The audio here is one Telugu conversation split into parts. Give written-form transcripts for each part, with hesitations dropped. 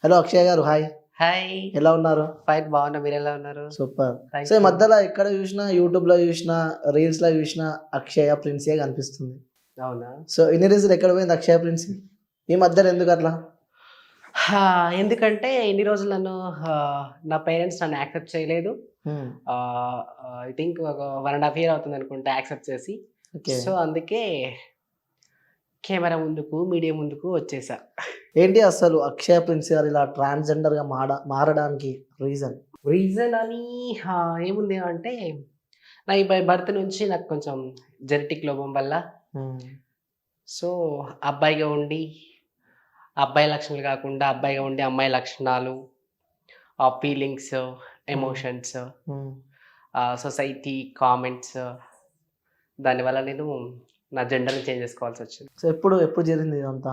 హలో అక్షయ్ గారు, హాయ్. హాయ్. ఎలా ఉన్నారు? ఫైన్ బాగున్నా. మీరు ఎలా ఉన్నారు? సూపర్. థ్యాంక్ సో ఈ యూ. మధ్యలో ఎక్కడ చూసినా, యూట్యూబ్లో చూసినా, రీల్స్లో చూసినా అక్షయ ప్రిన్సే కనిపిస్తుంది. అవునా? సో ఇన్ని రోజులు ఎక్కడ పోయింది అక్షయ ప్రిన్స్? ఈ మధ్యలో ఎందుకు అట్లా? హా, ఎందుకంటే ఇన్ని రోజులు నన్ను నా పేరెంట్స్ నన్ను యాక్సెప్ట్ చేయలేదు. ఐ థింక్ ఒక 1.5 ఇయర్ అవుతుంది అనుకుంటా యాక్సెప్ట్ చేసి. ఓకే. సో అందుకే కెమెరా ముందుకు, మీడియా ముందుకు వచ్చేసా. ఏంటి అసలు అక్షయ ప్రిన్స్ గారు ఇలా ట్రాన్స్జెండర్గా మారడానికి రీజన్? రీజన్ అని ఏముంది అంటే నా ఈ బర్త్ నుంచి నాకు కొంచెం జెనెటిక్ లోపం వల్ల సో అబ్బాయిగా ఉండి అబ్బాయి లక్షణాలు కాకుండా అబ్బాయిగా ఉండి అమ్మాయి లక్షణాలు, ఆ ఫీలింగ్స్, ఎమోషన్స్, సొసైటీ కామెంట్స్, దానివల్ల నేను నా జెండర్ని చేంజ్ చేసుకోవాల్సి వచ్చింది. సో ఎప్పుడు ఎప్పుడు జరిగింది ఇదంతా?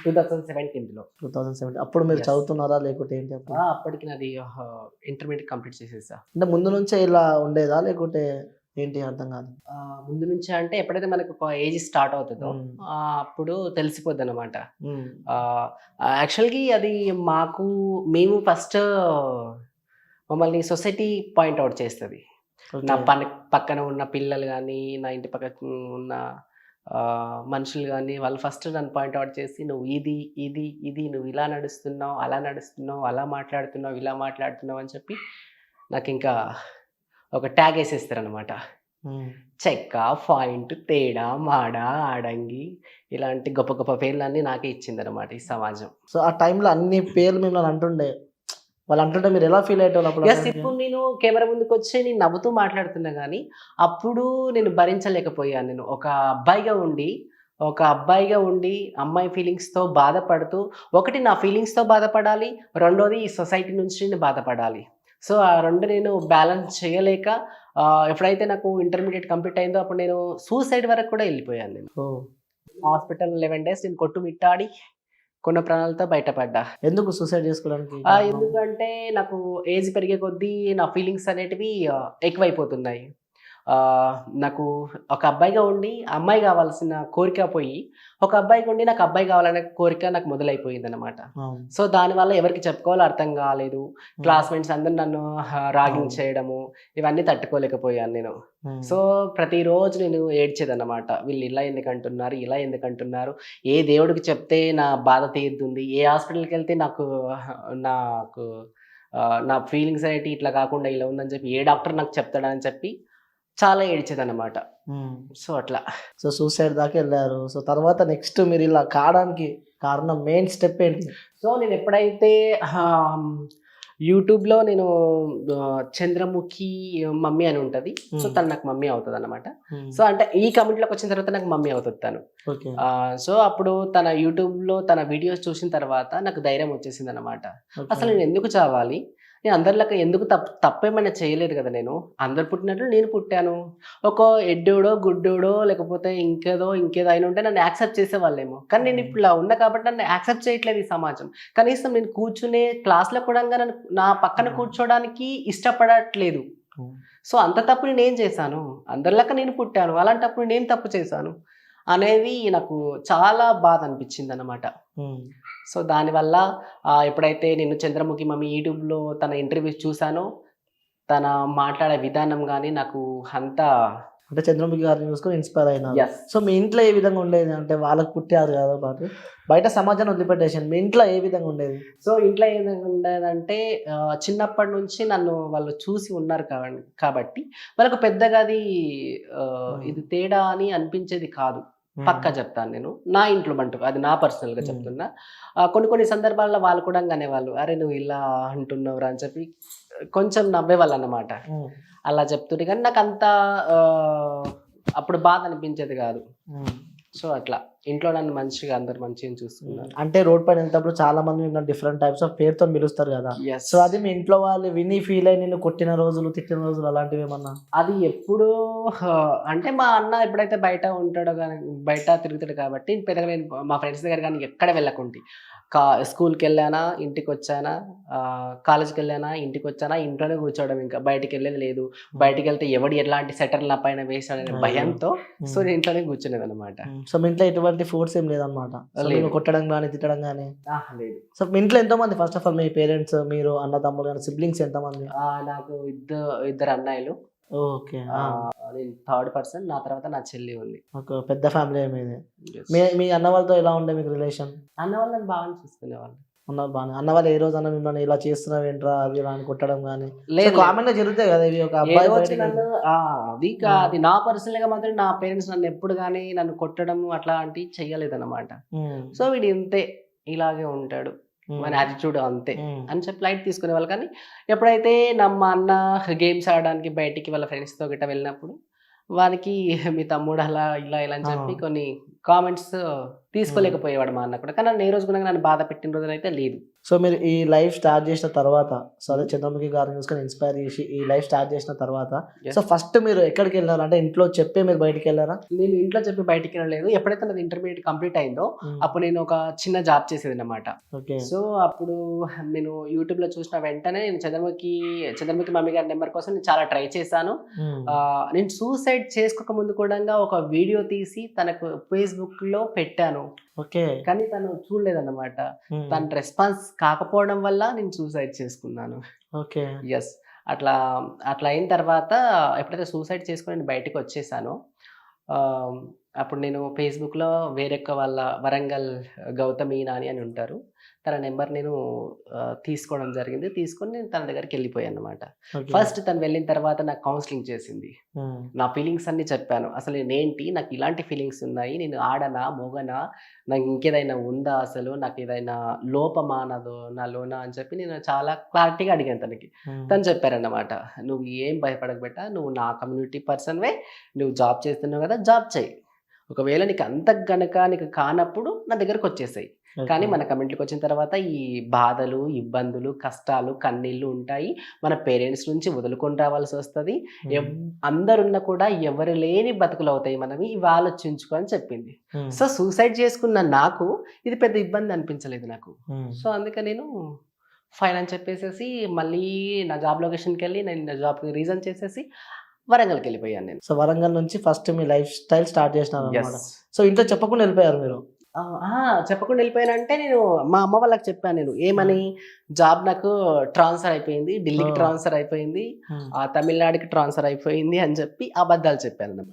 2017లో. 2017 అప్పుడు మీరు Yes. చదువుతున్నారా లేకుంటే ఏంటి అప్పుడు? అప్పటికి నాది ఇంటర్మీడియట్ కంప్లీట్ చేసేసా. అంటే ముందు నుంచే ఇలా ఉండేదా లేకుంటే ఏంటి అర్థం కాదు. ముందు నుంచి అంటే ఎప్పుడైతే మనకు ఒక ఏజ్ స్టార్ట్ అవుతుందో మ్మ్. అప్పుడు తెలిసిపోద్ది అనమాట. మ్మ్. యాక్చువల్గా అది మేము ఫస్ట్ మమ్మల్ని సొసైటీ పాయింట్ అవుట్ చేస్తుంది. నా ఓకే. పక్కన ఉన్న పిల్లలు కానీ, నా ఇంటి పక్కన ఉన్న మనుషులు కానీ, వాళ్ళు ఫస్ట్ నన్ను పాయింట్ అవుట్ చేసి నువ్వు ఇది ఇది ఇది నువ్వు ఇలా నడుస్తున్నావు, అలా నడుస్తున్నావు, అలా మాట్లాడుతున్నావు, ఇలా మాట్లాడుతున్నావు అని చెప్పి నాకు ఇంకా ఒక ట్యాగ్ వేసేస్తారనమాట. మ్మ్. చెక్క, పాయింట్, తేడా, మాడ, ఆడంగి ఇలాంటి గొప్ప గొప్ప పేర్లన్నీ నాకే ఇచ్చిందనమాట ఈ సమాజం. సో ఆ టైంలో అన్ని పేర్లు మిమ్మల్ని అంటుండే, వాళ్ళు అంటుంటే మీరు ఎలా ఫీల్ అయ్యేటోళ్ళు అప్పుడు? ఎస్, ఇప్పుడు నేను కెమెరా ముందుకు వచ్చి నేను నవ్వుతూ మాట్లాడుతున్నా కానీ అప్పుడు నేను భరించలేకపోయాను. నేను ఒక అబ్బాయిగా ఉండి అమ్మాయి ఫీలింగ్స్తో బాధపడుతూ, ఒకటి నా ఫీలింగ్స్తో బాధపడాలి, రెండోది ఈ సొసైటీ నుంచి నేను బాధపడాలి. సో ఆ రెండు నేను బ్యాలెన్స్ చేయలేక ఎప్పుడైతే నాకు ఇంటర్మీడియట్ కంప్లీట్ అయిందో అప్పుడు నేను సూసైడ్ వరకు కూడా వెళ్ళిపోయాను. నేను ఓ. హాస్పిటల్ 11 days నేను కొట్టుమిట్టాడి కొన్ని ప్రాణాలతో బయటపడ్డా. ఎందుకు సూసైడ్ చేసుకోవడానికి? ఎందుకంటే నాకు ఏజ్ పెరిగే కొద్దీ నా ఫీలింగ్స్ అనేటివి ఎక్కువైపోతున్నాయి. నాకు ఒక అబ్బాయిగా ఉండి అమ్మాయి కావాల్సిన కోరిక పోయి, ఒక అబ్బాయిగా ఉండి నాకు అబ్బాయి కావాలనే కోరిక నాకు మొదలైపోయింది అనమాట. అవును. సో దానివల్ల ఎవరికి చెప్పుకోవాలో అర్థం కాలేదు. క్లాస్మేట్స్ అందరు నన్ను రాగింగ్ చేయడము ఇవన్నీ తట్టుకోలేకపోయాను నేను. మ్మ్. సో ప్రతిరోజు నేను ఏడ్చేదన్నమాట. వీళ్ళు ఇలా ఎందుకంటున్నారు, ఇలా ఎందుకంటున్నారు, ఏ దేవుడికి చెప్తే నా బాధ తీరుతుంది, ఏ హాస్పిటల్కి వెళ్తే నాకు నాకు నా ఫీలింగ్స్ అనేవి ఇట్లా కాకుండా ఇలా ఉందని చెప్పి ఏ డాక్టర్ నాకు చెప్తాడని చెప్పి చాలా ఏడ్చేదన్నమాట. మ్మ్. సో అట్లా సో సూసైడ్ దాకా వెళ్ళారు. సో తర్వాత నెక్స్ట్ మీరు ఇలా కావడానికి కారణం, మెయిన్ స్టెప్ ఏంటి? సో నేను ఎప్పుడైతే యూట్యూబ్లో నేను చంద్రముఖి మమ్మీ అని ఉంటుంది. సో తను నాకు మమ్మీ అవుతుంది అనమాట. సో అంటే ఈ కమ్యూనిటీలోకి వచ్చిన తర్వాత నాకు మమ్మీ అవుతుంది తను. ఓకే. సో అప్పుడు తన యూట్యూబ్లో తన వీడియోస్ చూసిన తర్వాత నాకు ధైర్యం వచ్చేసింది అనమాట. అసలు నేను ఎందుకు చావాలి, నేను అందరిలాగా ఎందుకు తప్పేమైనా చేయలేదు కదా, నేను అందరు పుట్టినట్లు నేను పుట్టాను. ఒక ఎడ్డోడో గుడ్డోడో లేకపోతే ఇంకేదో అయినా ఉంటే నన్ను యాక్సెప్ట్ చేసేవాళ్ళేమో. కానీ నేను ఇప్పుడు ఇలా ఉన్నా కాబట్టి నన్ను యాక్సెప్ట్ చేయట్లేదు ఈ సమాజం. కనీసం నేను కూర్చునే క్లాస్లో కూడా నన్ను నా పక్కన కూర్చోడానికి ఇష్టపడట్లేదు. సో అంత తప్పు నేను ఏం చేశాను? అందరిలాగా నేను పుట్టాను, అలాంటప్పుడు నేను తప్పు చేశాను అనేది నాకు చాలా బాధ అనిపించింది అన్నమాట. సో దానివల్ల ఎప్పుడైతే నేను చంద్రముఖి మమ్మీ యూట్యూబ్లో తన ఇంటర్వ్యూస్ చూసానో, తన మాట్లాడే విధానం కానీ నాకు అంతా అంటే చంద్రముఖి గారిని చూసుకొని ఇన్స్పైర్ అయినారు. Yes. సో మీ ఇంట్లో ఏ విధంగా ఉండేది? అంటే వాళ్ళకి పుట్టారు కదా పాటు, బయట సమాజాన్ని వదిలిపెట్టేసాను, మీ ఇంట్లో ఏ విధంగా ఉండేది? సో ఇంట్లో ఏం ఉండేదంటే చిన్నప్పటి నుంచి నన్ను వాళ్ళు చూసి ఉన్నారు కాబట్టి వాళ్ళకు పెద్దగా అది ఇది తేడా అని అనిపించేది కాదు. పక్కా చెప్తాను నేను, నా ఇంట్లో మటుకు అది నా పర్సనల్గా చెప్తున్నా. కొన్ని సందర్భాల్లో వాళ్ళు కూడా అనేవాళ్ళు, అరే నువ్వు ఇలా అంటున్నావురా అని చెప్పి కొంచెం నవ్వేవాళ్ళు అన్నమాట. అలా చెప్తుంటే కానీ నాకు అంత అప్పుడు బాధ అనిపించేది కాదు. సో అట్లా ఇంట్లో నన్ను మంచిగా అందరు మంచిగా చూస్తున్నారు. అంటే రోడ్ పైన వెళ్తేప్పుడు చాలా మంది మిమ్మల్ని డిఫరెంట్ టైప్స్ ఆఫ్ పేరుతో పిలుస్తారు కదా. సో అది మీ ఇంట్లో వాళ్ళు విని ఫీల్ అయ్యి నేను కొట్టిన రోజులు, తిట్టిన రోజులు అలాంటివి ఏమన్నా? అది ఎప్పుడు అంటే మా అన్న ఎప్పుడైతే బయట ఉంటాడో కానీ, బయట తిరుగుతాడు కాబట్టి పెద్దగా నేను మా ఫ్రెండ్స్ దగ్గర కానీ ఎక్కడ వెళ్ళకుంటే, స్కూల్కి వెళ్ళానా ఇంటికి వచ్చానా, కాలేజ్కి వెళ్ళానా ఇంటికి వచ్చానా, ఇంట్లోనే కూర్చోవడం, ఇంకా బయటికి వెళ్ళేది లేదు. బయటికి వెళ్తే ఎవడు ఎలాంటి సెటర్ నా పైన వేసాడనే భయంతో సో నేను ఇంట్లోనే కూర్చునేది అనమాట. సో మీ ఇంట్లో ఎటువంటి ఎటువంటి ఫోర్స్ ఏం లేదన్నమాట. సో లేదు. మీరు కొట్టడం కానీ తిట్టడం కానీ. లేదు. సో మీ ఇంట్లో ఎంతమంది first of all, me parents, మీరు, అన్నదమ్ములు కానీ సిబ్లింగ్స్ ఎంతమంది? నాకు ఇద్దరు అన్నయ్యలు. ఓకే. నేను థర్డ్ పర్సన్. నా తర్వాత నా చెల్లి ఉంది. ఒక పెద్ద ఫ్యామిలీ మీది. Yes. మీ అన్న వాళ్ళతో ఎలా ఉండే మీకు రిలేషన్? అన్న వాళ్ళు నన్ను బాగా చూసుకునేవాళ్ళు. అన్నారు బాగానే. అన్న వాళ్ళు ఏ రోజు అన్న మిమ్మల్ని ఇలా చేస్తున్నావు ఏంట్రా అది ఇలా అని కొట్టడం కానీ లేదు. కామన్ గా జరుగుతాయి కదా ఇవి, ఒక ఏ అబ్బాయి రోజు బయటికి నన్ను అది నా పర్సనల్ గా మాత్రం నా పేరెంట్స్ నన్ను ఎప్పుడు కానీ నన్ను కొట్టడం అట్లాంటివి చెయ్యలేదన్నమాట. సో వీడు ఇంతే, ఇలాగే ఉంటాడు, మన యాటిట్యూడ్ అంతే అని చెప్పి లైట్ తీసుకునేవాళ్ళు. కానీ ఎప్పుడైతే మా అన్న గేమ్స్ ఆడడానికి బయటికి వాళ్ళ ఫ్రెండ్స్తో గిట్ట వెళ్ళినప్పుడు వానికి మీ తమ్ముడు అలా ఇలా ఇలా అని చెప్పి కొన్ని కామెంట్స్ తీసుకోలేకపోయేవాడు మా అన్న కూడా. కానీ నన్ను ఏ రోజు కూడా నన్ను బాధ పెట్టిన రోజునైతే లేదు. సో మీరు ఈ లైఫ్ స్టార్ట్ చేసిన తర్వాత, సో అదే చంద్రముఖి గారిని చూసుకొని ఇన్స్పైర్ చేసి ఈ లైఫ్ స్టార్ట్ చేసిన తర్వాత, సో ఫస్ట్ మీరు ఎక్కడికి వెళ్ళారు? అంటే ఇంట్లో చెప్పే మీరు బయటికి వెళ్ళారా? నేను ఇంట్లో చెప్పి బయటికి వెళ్ళలేదు. ఎప్పుడైతే నాది ఇంటర్మీడియట్ కంప్లీట్ అయిందో అప్పుడు నేను ఒక చిన్న జాబ్ చేసేది అన్నమాట. ఓకే. సో అప్పుడు నేను యూట్యూబ్ లో చూసిన వెంటనే నేను చంద్రముఖి మమ్మీ గారి నెంబర్ కోసం నేను చాలా ట్రై చేశాను. నేను సూసైడ్ చేసుకోక ముందు కూడా ఒక వీడియో తీసి తనకు ఫేస్బుక్ లో పెట్టాను. ఓకే. కానీ తను చూడలేదన్నమాట. తన రెస్పాన్స్ కాకపోవడం వల్ల నేను సూసైడ్ చేసుకున్నాను. ఓకే. ఎస్. అట్లా అయిన తర్వాత ఎప్పుడైతే సూసైడ్ చేసుకుని నేను బయటకు వచ్చేసానో అప్పుడు నేను ఫేస్బుక్లో వేరొక వాళ్ళ వరంగల్ గౌతమి నాని అని ఉంటారు, తన నెంబర్ నేను తీసుకోవడం జరిగింది. తీసుకొని నేను తన దగ్గరికి వెళ్ళిపోయాను అనమాట. ఫస్ట్ తను వెళ్ళిన తర్వాత నాకు కౌన్సిలింగ్ చేసింది. నా ఫీలింగ్స్ అన్ని చెప్పాను. అసలు నేనేంటి, నాకు ఇలాంటి ఫీలింగ్స్ ఉన్నాయి, నేను ఆడనా మొగనా, నాకు ఇంకేదైనా ఉందా, అసలు నాకు ఏదైనా లోపమానదో నాలోన అని చెప్పి నేను చాలా క్లారిటీగా అడిగాను తనకి. తను చెప్పారన్నమాట, నువ్వు ఏం భయపడకబెట్ట, నువ్వు నా కమ్యూనిటీ పర్సన్వే, నువ్వు జాబ్ చేస్తున్నావు కదా, జాబ్ చేయి. ఒకవేళ నీకు అంత గనక నీకు కానప్పుడు నా దగ్గరకు వచ్చేసాయి. కానీ మన కమ్యూనిటీకి వచ్చిన తర్వాత ఈ బాధలు, ఇబ్బందులు, కష్టాలు, కన్నీళ్ళు ఉంటాయి. మన పేరెంట్స్ నుంచి వదులుకొని రావాల్సి వస్తుంది. అందరున్నా కూడా ఎవరు లేని బతుకులు అవుతాయి మనవి, ఇవి ఆలోచించుకో అని చెప్పింది. సో సూసైడ్ చేసుకున్న నాకు ఇది పెద్ద ఇబ్బంది అనిపించలేదు నాకు. సో అందుకే నేను ఫైన్ అని చెప్పేసేసి మళ్ళీ నా జాబ్ లొకేషన్కి వెళ్ళి నేను నా జాబ్కి రీజన్ చేసేసి వరంగల్కి వెళ్ళిపోయాను నేను. సో వరంగల్ నుంచి ఫస్ట్ మీ లైఫ్ స్టైల్ స్టార్ట్ చేసినారు అన్నమాట. సో ఇంట్లో చెప్పకుండా వెళ్ళిపోయారు మీరు? చెప్పకుండా వెళ్ళిపోయానంటే నేను మా అమ్మ వాళ్ళకి చెప్పాను. నేను ఏమని, జాబ్ నాకు ట్రాన్స్ఫర్ అయిపోయింది, ఢిల్లీకి ట్రాన్స్ఫర్ అయిపోయింది, తమిళనాడుకి ట్రాన్స్ఫర్ అయిపోయింది అని చెప్పి అబద్ధాలు చెప్పాను.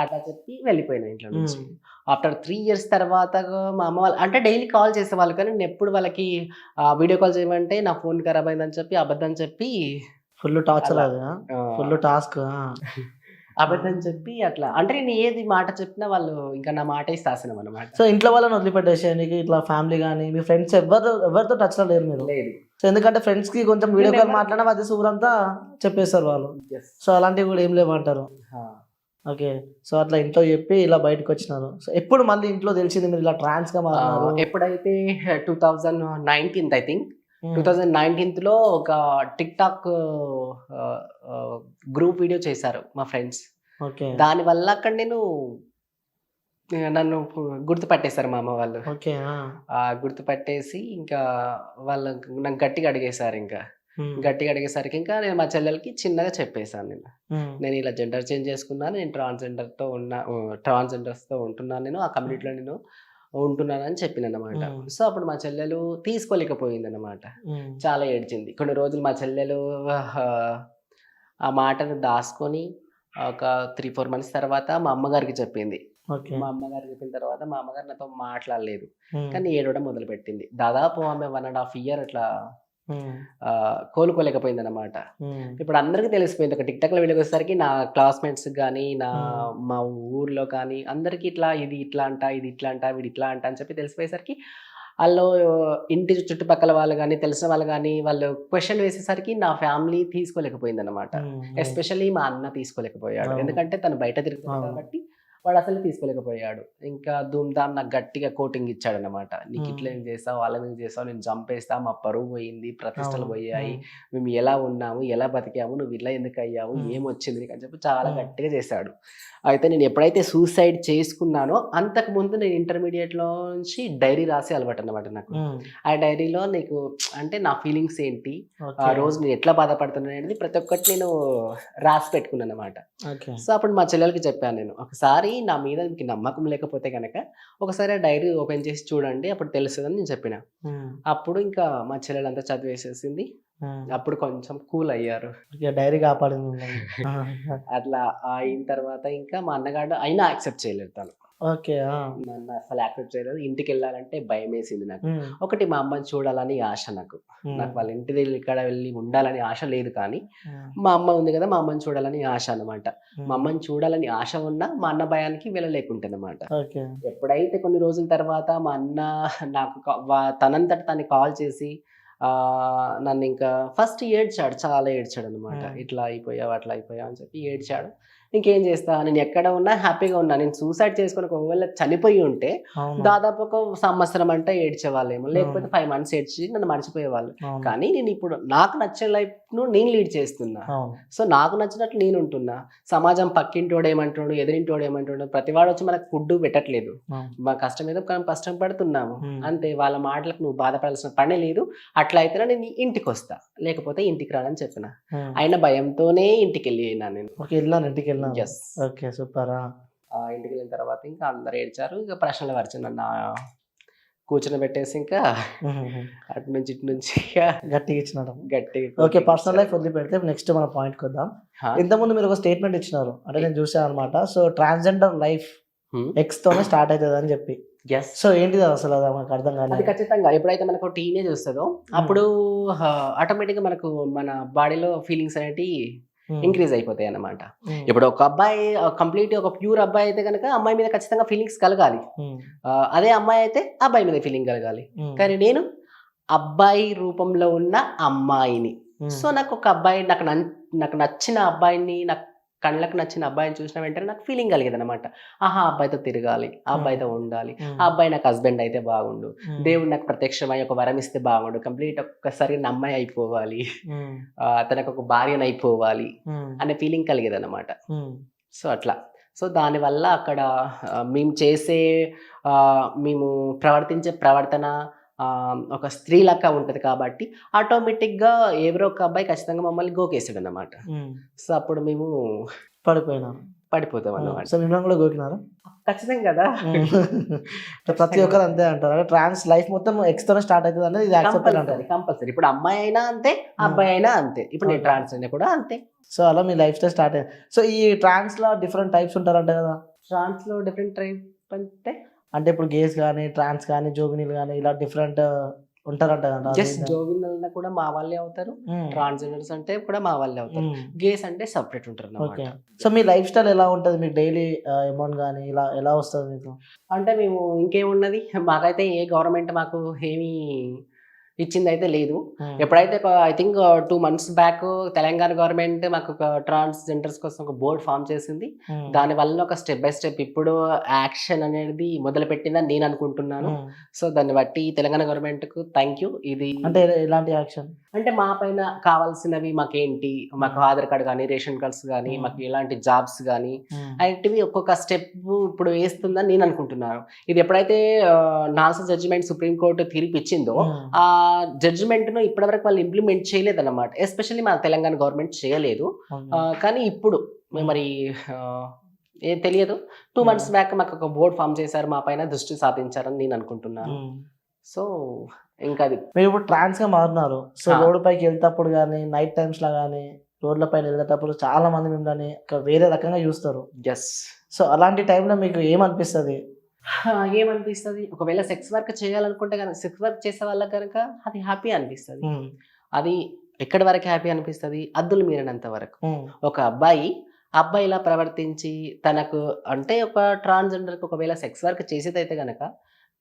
అట్లా చెప్పి వెళ్ళిపోయాను ఇంట్లో నుంచి. ఆఫ్టర్ 3 years తర్వాత మా అమ్మ వాళ్ళు అంటే డైలీ కాల్ చేసేవాళ్ళు, కానీ నేను ఎప్పుడు వాళ్ళకి వీడియో కాల్ చేయమంటే నా ఫోన్ ఖరాబ్ అయిందని చెప్పి అబద్ధం చెప్పి ఫుల్ టార్చర్, ఫుల్ టాస్క్ అబద్ధం చెప్పి అట్లా అంటే నేను ఏది మాట చెప్పినా వాళ్ళు ఇంకా నా మాట శాసనం అన్నమాట. సో ఇంట్లో వాళ్ళని వదిలిపెట్టేసి ఇట్లా ఫ్యామిలీ కానీ మీ ఫ్రెండ్స్ ఎవరితో టచ్ లో లేరు మీరు? లేదు. సో ఎందుకంటే ఫ్రెండ్స్ కి కొంచెం వీడియో కాల్ మాట్లాడినా అది సూరంతా చెప్పేస్తారు వాళ్ళు. సో అలాంటివి కూడా ఏం లేవంటారు. ఓకే. సో అట్లా ఇంట్లో చెప్పి ఇలా బయటకు వచ్చినారు. సో ఎప్పుడు మళ్ళీ ఇంట్లో తెలిసింది మీరు ఇలా ట్రాన్స్ గా మాట్లాడారు? ఎప్పుడైతే 2019 ఐ థింక్ 2019లో ఒక టిక్ టాక్ గ్రూప్ వీడియో చేశారు మా ఫ్రెండ్స్. దానివల్ల అక్కడ నన్ను గుర్తుపట్టేశారు మా అమ్మ వాళ్ళు. గుర్తుపట్టేసి ఇంకా వాళ్ళు నాకు గట్టిగా అడిగేశారు. ఇంకా గట్టిగా అడిగేసరికి ఇంకా నేను మా చెల్లెలకి చిన్నగా చెప్పేశాను, నేను ఇలా జెండర్ చేంజ్ చేసుకున్నాను, నేను ట్రాన్స్జెండర్స్తో ఉంటున్నాను, నేను ఆ కమ్యూనిటీలో నేను ఉంటున్నానని చెప్పిన అనమాట. సో అప్పుడు మా చెల్లెలు తీసుకోలేకపోయింది అనమాట, చాలా ఏడ్చింది. కొన్ని రోజులు మా చెల్లెలు ఆ మాటను దాచుకొని ఒక 3-4 months తర్వాత మా అమ్మగారికి చెప్పింది. మా అమ్మగారికి చెప్పిన తర్వాత మా అమ్మగారు నాతో మాట్లాడలేదు, కానీ ఏడవడం మొదలుపెట్టింది. దాదాపు ఆమె 1.5 years అట్లా కోలుకోలేకపోయింది అనమాట. ఇప్పుడు అందరికీ తెలిసిపోయింది. ఒక టిక్ టాక్ లో వీడియోకి వచ్చేసరికి నా క్లాస్మేట్స్ కానీ మా ఊర్లో కానీ అందరికి ఇట్లా ఇది ఇట్లా అంట, ఇది ఇట్లా అంట, వీడు ఇట్లా అంట అని చెప్పి తెలిసిపోయేసరికి వాళ్ళు ఇంటి చుట్టుపక్కల వాళ్ళు కానీ తెలిసిన వాళ్ళు కానీ వాళ్ళు క్వశ్చన్ వేసేసరికి నా ఫ్యామిలీ తీసుకోలేకపోయింది అనమాట. ఎస్పెషల్లీ మా అన్న తీసుకోలేకపోయాడు, ఎందుకంటే తను బయట తిరుగుతుంది కాబట్టి వాడు అసలు తీసుకోలేకపోయాడు. ఇంకా ధూమ్ధామ్ నాకు గట్టిగా కోటింగ్ ఇచ్చాడు అనమాట. నీకు ఇట్లా ఏం చేస్తావు, అలా ఏం చేస్తావు, నేను చంపేస్తా, మా పరువు పోయింది, ప్రతిష్టలు పోయాయి, మేము ఎలా ఉన్నాము, ఎలా బతికాము, నువ్వు ఇలా ఎందుకు అయ్యావు, ఏమొచ్చింది నీకు అని చెప్పి చాలా గట్టిగా చేశాడు. అయితే నేను ఎప్పుడైతే సూసైడ్ చేసుకున్నానో అంతకు ముందు నేను ఇంటర్మీడియట్లో నుంచి డైరీ రాసి అలవాటు అనమాట నాకు. ఆ డైరీలో నీకు అంటే నా ఫీలింగ్స్ ఏంటి, ఆ రోజు నేను ఎట్లా బాధపడుతున్నాను అనేది ప్రతి ఒక్కటి నేను రాసి పెట్టుకున్నాను అనమాట. సో అప్పుడు మా చెల్లెలకి చెప్పాను, నేను ఒకసారి ఒకసారి నా మీద మీకు నమ్మకం లేకపోతే కనుక ఒకసారి ఆ డైరీ ఓపెన్ చేసి చూడండి, అప్పుడు తెలుస్తుందని నేను చెప్పిన. అప్పుడు ఇంకా మా చెల్లెలంతా చదివేసేసింది. అప్పుడు కొంచెం కూల్ అయ్యారు. డైరీ కాపాడింది మిమ్మల్ని. అట్లా అయిన తర్వాత ఇంకా మా అన్నగాడు అయినా యాక్సెప్ట్ చేయలేదు తను. ఓకే. నన్ను అసలు యాక్సెప్ట్ చేయలేదు. ఇంటికి వెళ్ళాలంటే భయం వేసింది నాకు. ఒకటి మా అమ్మని చూడాలని ఆశ నాకు. నాకు వాళ్ళ ఇంటి దగ్గర ఇక్కడ వెళ్ళి ఉండాలని ఆశ లేదు, కానీ మా అమ్మ ఉంది కదా, మా అమ్మని చూడాలని ఆశ అనమాట. మా అమ్మని చూడాలని ఆశ ఉన్నా మా అన్న భయానికి వెళ్ళలేకుంటే అనమాట. ఎప్పుడైతే కొన్ని రోజుల తర్వాత మా అన్న నాకు తనంతట తను కాల్ చేసి నన్ను ఇంకా ఫస్ట్ ఏడ్చాడు, చాలా ఏడ్చాడు అనమాట. ఇట్లా అయిపోయావు అట్లా అయిపోయావు అని చెప్పి ఏడ్చాడు. ఇంకేం చేస్తా, నేను ఎక్కడ ఉన్నా హ్యాపీగా ఉన్నా. నేను సూసైడ్ చేసుకుని ఒకవేళ చనిపోయి ఉంటే దాదాపు ఒక సంవత్సరం అంటే ఏడ్చేవాళ్ళేమో, లేకపోతే 5 months ఏడ్చి నన్ను మర్చిపోయేవాళ్ళు. కానీ నేను ఇప్పుడు నాకు నచ్చిన లైఫ్ ను నేను లీడ్ చేస్తున్నా. సో నాకు నచ్చినట్లు నేను ఉంటున్నా. సమాజం పక్కింటోడు ఏమంటున్నాడు, ఎదురింటోడు ఏమంటున్నాడు, ప్రతివాడు వచ్చి మనకు ఫుడ్ పెట్టట్లేదు. మా కష్టం ఏదో కష్టం పడుతున్నాము అంతే. వాళ్ళ మాటలకు నువ్వు బాధపడాల్సిన పనే లేదు. అట్లా అయితేనే నేను ఇంటికి వస్తా, లేకపోతే ఇంటికి రానని చెప్పిన. అయిన భయంతోనే ఇంటికి వెళ్ళినా నేను. ఇంటికి వెళ్ళినా. Okay, super. ఇంటికి వెళ్ళిన తర్వాత ఇంకా అందరు ఏడ్చారు. ఇంకా ప్రశ్నలు వరచు నన్ను కూర్చొని పెట్టేసి ఇంకా అటు నుంచి ఇటు నుంచి గట్టిగా ఇచ్చినారు. గట్టిగా. ఓకే, పర్సనల్ లైఫ్ వదిలి పెడితే నెక్స్ట్ మన పాయింట్కి వద్దాం. ఇంతకుముందు మీరు ఒక స్టేట్మెంట్ ఇచ్చినారు, అంటే నేను చూసాను అనమాట. సో ట్రాన్స్జెండర్ లైఫ్ ఎక్స్ తోనే స్టార్ట్ అవుతుంది అని చెప్పి. సో ఏంటిది అసలు, అది మనకు అర్థం కాదు. అది ఖచ్చితంగా ఎప్పుడైతే మనకు టీనేజ్ వస్తుందో అప్పుడు ఆటోమేటిక్గా మనకు మన బాడీలో ఫీలింగ్స్ అనేవి ఇంక్రీజ్ అయిపోతాయి అన్నమాట. ఇప్పుడు ఒక అబ్బాయి కంప్లీట్ ఒక ప్యూర్ అబ్బాయి అయితే కనుక అమ్మాయి మీద ఖచ్చితంగా ఫీలింగ్స్ కలగాలి. అదే అమ్మాయి అయితే అబ్బాయి మీద ఫీలింగ్ కలగాలి. కానీ నేను అబ్బాయి రూపంలో ఉన్న అమ్మాయిని. సో నాకు ఒక అబ్బాయి, నాకు నచ్చిన అబ్బాయిని, నాకు కళ్ళకు నచ్చిన అబ్బాయిని చూసిన వెంటనే నాకు ఫీలింగ్ కలిగేది అనమాట. ఆహా, అబ్బాయితో తిరగాలి, ఆ అబ్బాయితో ఉండాలి, ఆ అబ్బాయి నాకు హస్బెండ్ అయితే బాగుండు, దేవుడు నాకు ప్రత్యక్షమై ఒక వరం ఇస్తే బాగుండు, కంప్లీట్ ఒక్కసారి నా అమ్మాయి అయిపోవాలి, తనకు ఒక భార్యను అయిపోవాలి అనే ఫీలింగ్ కలిగేది అనమాట. సో అట్లా. సో దానివల్ల అక్కడ మేము ప్రవర్తించే ప్రవర్తన ఒక స్త్రీ లెక్క ఉంటుంది కాబట్టి ఆటోమేటిక్గా ఎవరో ఒక అబ్బాయి ఖచ్చితంగా మమ్మల్ని గోకేసాడు అన్నమాట. సో అప్పుడు మేము పడిపోతాం అన్నమాట. సో మిమ్మల్ని కూడా గోకినారా? ఖచ్చితంగా కదా. ప్రతి ఒక్కరు అంతే అంటారు, ట్రాన్స్ లైఫ్ మొత్తం ఎక్స్ తోనే స్టార్ట్ అవుతుంది అనేది కంపల్సరీ. ఇప్పుడు అమ్మాయి అయినా అంతే, అబ్బాయి అయినా అంతే. ఇప్పుడు నేను ట్రాన్స్ అయినా కూడా అంతే. సో అలా మీ లైఫ్ స్టైల్ స్టార్ట్ అయ్యింది. సో ఈ ట్రాన్స్ లో డిఫరెంట్ టైప్స్ ఉంటారంట కదా? ట్రాన్స్ లో డిఫరెంట్ టైప్ అంటే ఇప్పుడు గేస్ కానీ, ట్రాన్స్ కానీ, జోగినీలు కానీ ఇలా డిఫరెంట్ ఉంటారంట కదా? జోగినీలు కూడా మా వాళ్ళే అవుతారు, ట్రాన్స్జెండర్స్ అంటే కూడా మా వాళ్ళే అవుతారు, గేస్ అంటే సపరేట్ ఉంటారు. సో మీ లైఫ్ స్టైల్ ఎలా ఉంటుంది? మీకు డైలీ అమౌంట్ కానీ ఇలా ఎలా వస్తుంది మీకు? అంటే మేము ఇంకేమున్నది, మాకైతే ఏ గవర్నమెంట్ మాకు ఏమీ ఇచ్చింది అయితే లేదు. ఎప్పుడైతే I think 2 months back Telangana government మాకు ఒక ట్రాన్స్జెండర్స్ కోసం ఒక బోర్డు ఫామ్ చేసింది. దాని వల్ల ఒక స్టెప్ బై స్టెప్ ఇప్పుడు యాక్షన్ అనేది మొదలు పెట్టిందని నేను అనుకుంటున్నాను. సో దాన్ని బట్టి తెలంగాణ గవర్నమెంట్ కు థ్యాంక్ యూ. ఇది అంటే ఎలాంటి యాక్షన్ అంటే మా పైన కావాల్సినవి మాకేంటి, మాకు ఆధార్ కార్డు కానీ, రేషన్ కార్డ్స్ కానీ, మాకు ఎలాంటి జాబ్స్ కానీ అలాంటివి ఒక్కొక్క స్టెప్ ఇప్పుడు వేస్తుందని నేను అనుకుంటున్నాను. ఇది ఎప్పుడైతే నాల్సా జడ్జిమెంట్ సుప్రీంకోర్టు తీర్పు ఇచ్చిందో ఆ జడ్జిమెంట్ ను ఇప్పటివరకు వాళ్ళు ఇంప్లిమెంట్ చేయలేదు అన్నమాట. ఎస్పెషల్లీ మన తెలంగాణ గవర్నమెంట్ చేయలేదు. కానీ ఇప్పుడు మరి ఏం తెలియదు, 2 months బ్యాక్ మాకు ఒక బోర్డు ఫామ్ చేశారు, మా పైన దృష్టి సాధించారని నేను అనుకుంటున్నాను. సో ఇంకా అది మీరు ఇప్పుడు ట్రాన్స్ గా మారున్నారు. సో రోడ్డు పైకి వెళ్తేప్పుడు కానీ, నైట్ టైమ్స్ లా కానీ, రోడ్ల పైన వెళ్ళేటప్పుడు చాలా మంది మిమ్మల్ని వేరే రకంగా చూస్తారు. సో అలాంటి టైంలో మీకు ఏమనిపిస్తుంది? ఒకవేళ సెక్స్ వర్క్ చేయాలనుకుంటే కనుక, సెక్స్ వర్క్ చేసే వాళ్ళకి కనుక అది హ్యాపీ అనిపిస్తుంది. అది ఎక్కడి వరకు హ్యాపీ అనిపిస్తుంది? అద్దులు మీరినంత వరకు. ఒక అబ్బాయిలా ప్రవర్తించి తనకు అంటే ఒక ట్రాన్స్జెండర్కి ఒకవేళ సెక్స్ వర్క్ చేసేదైతే కనుక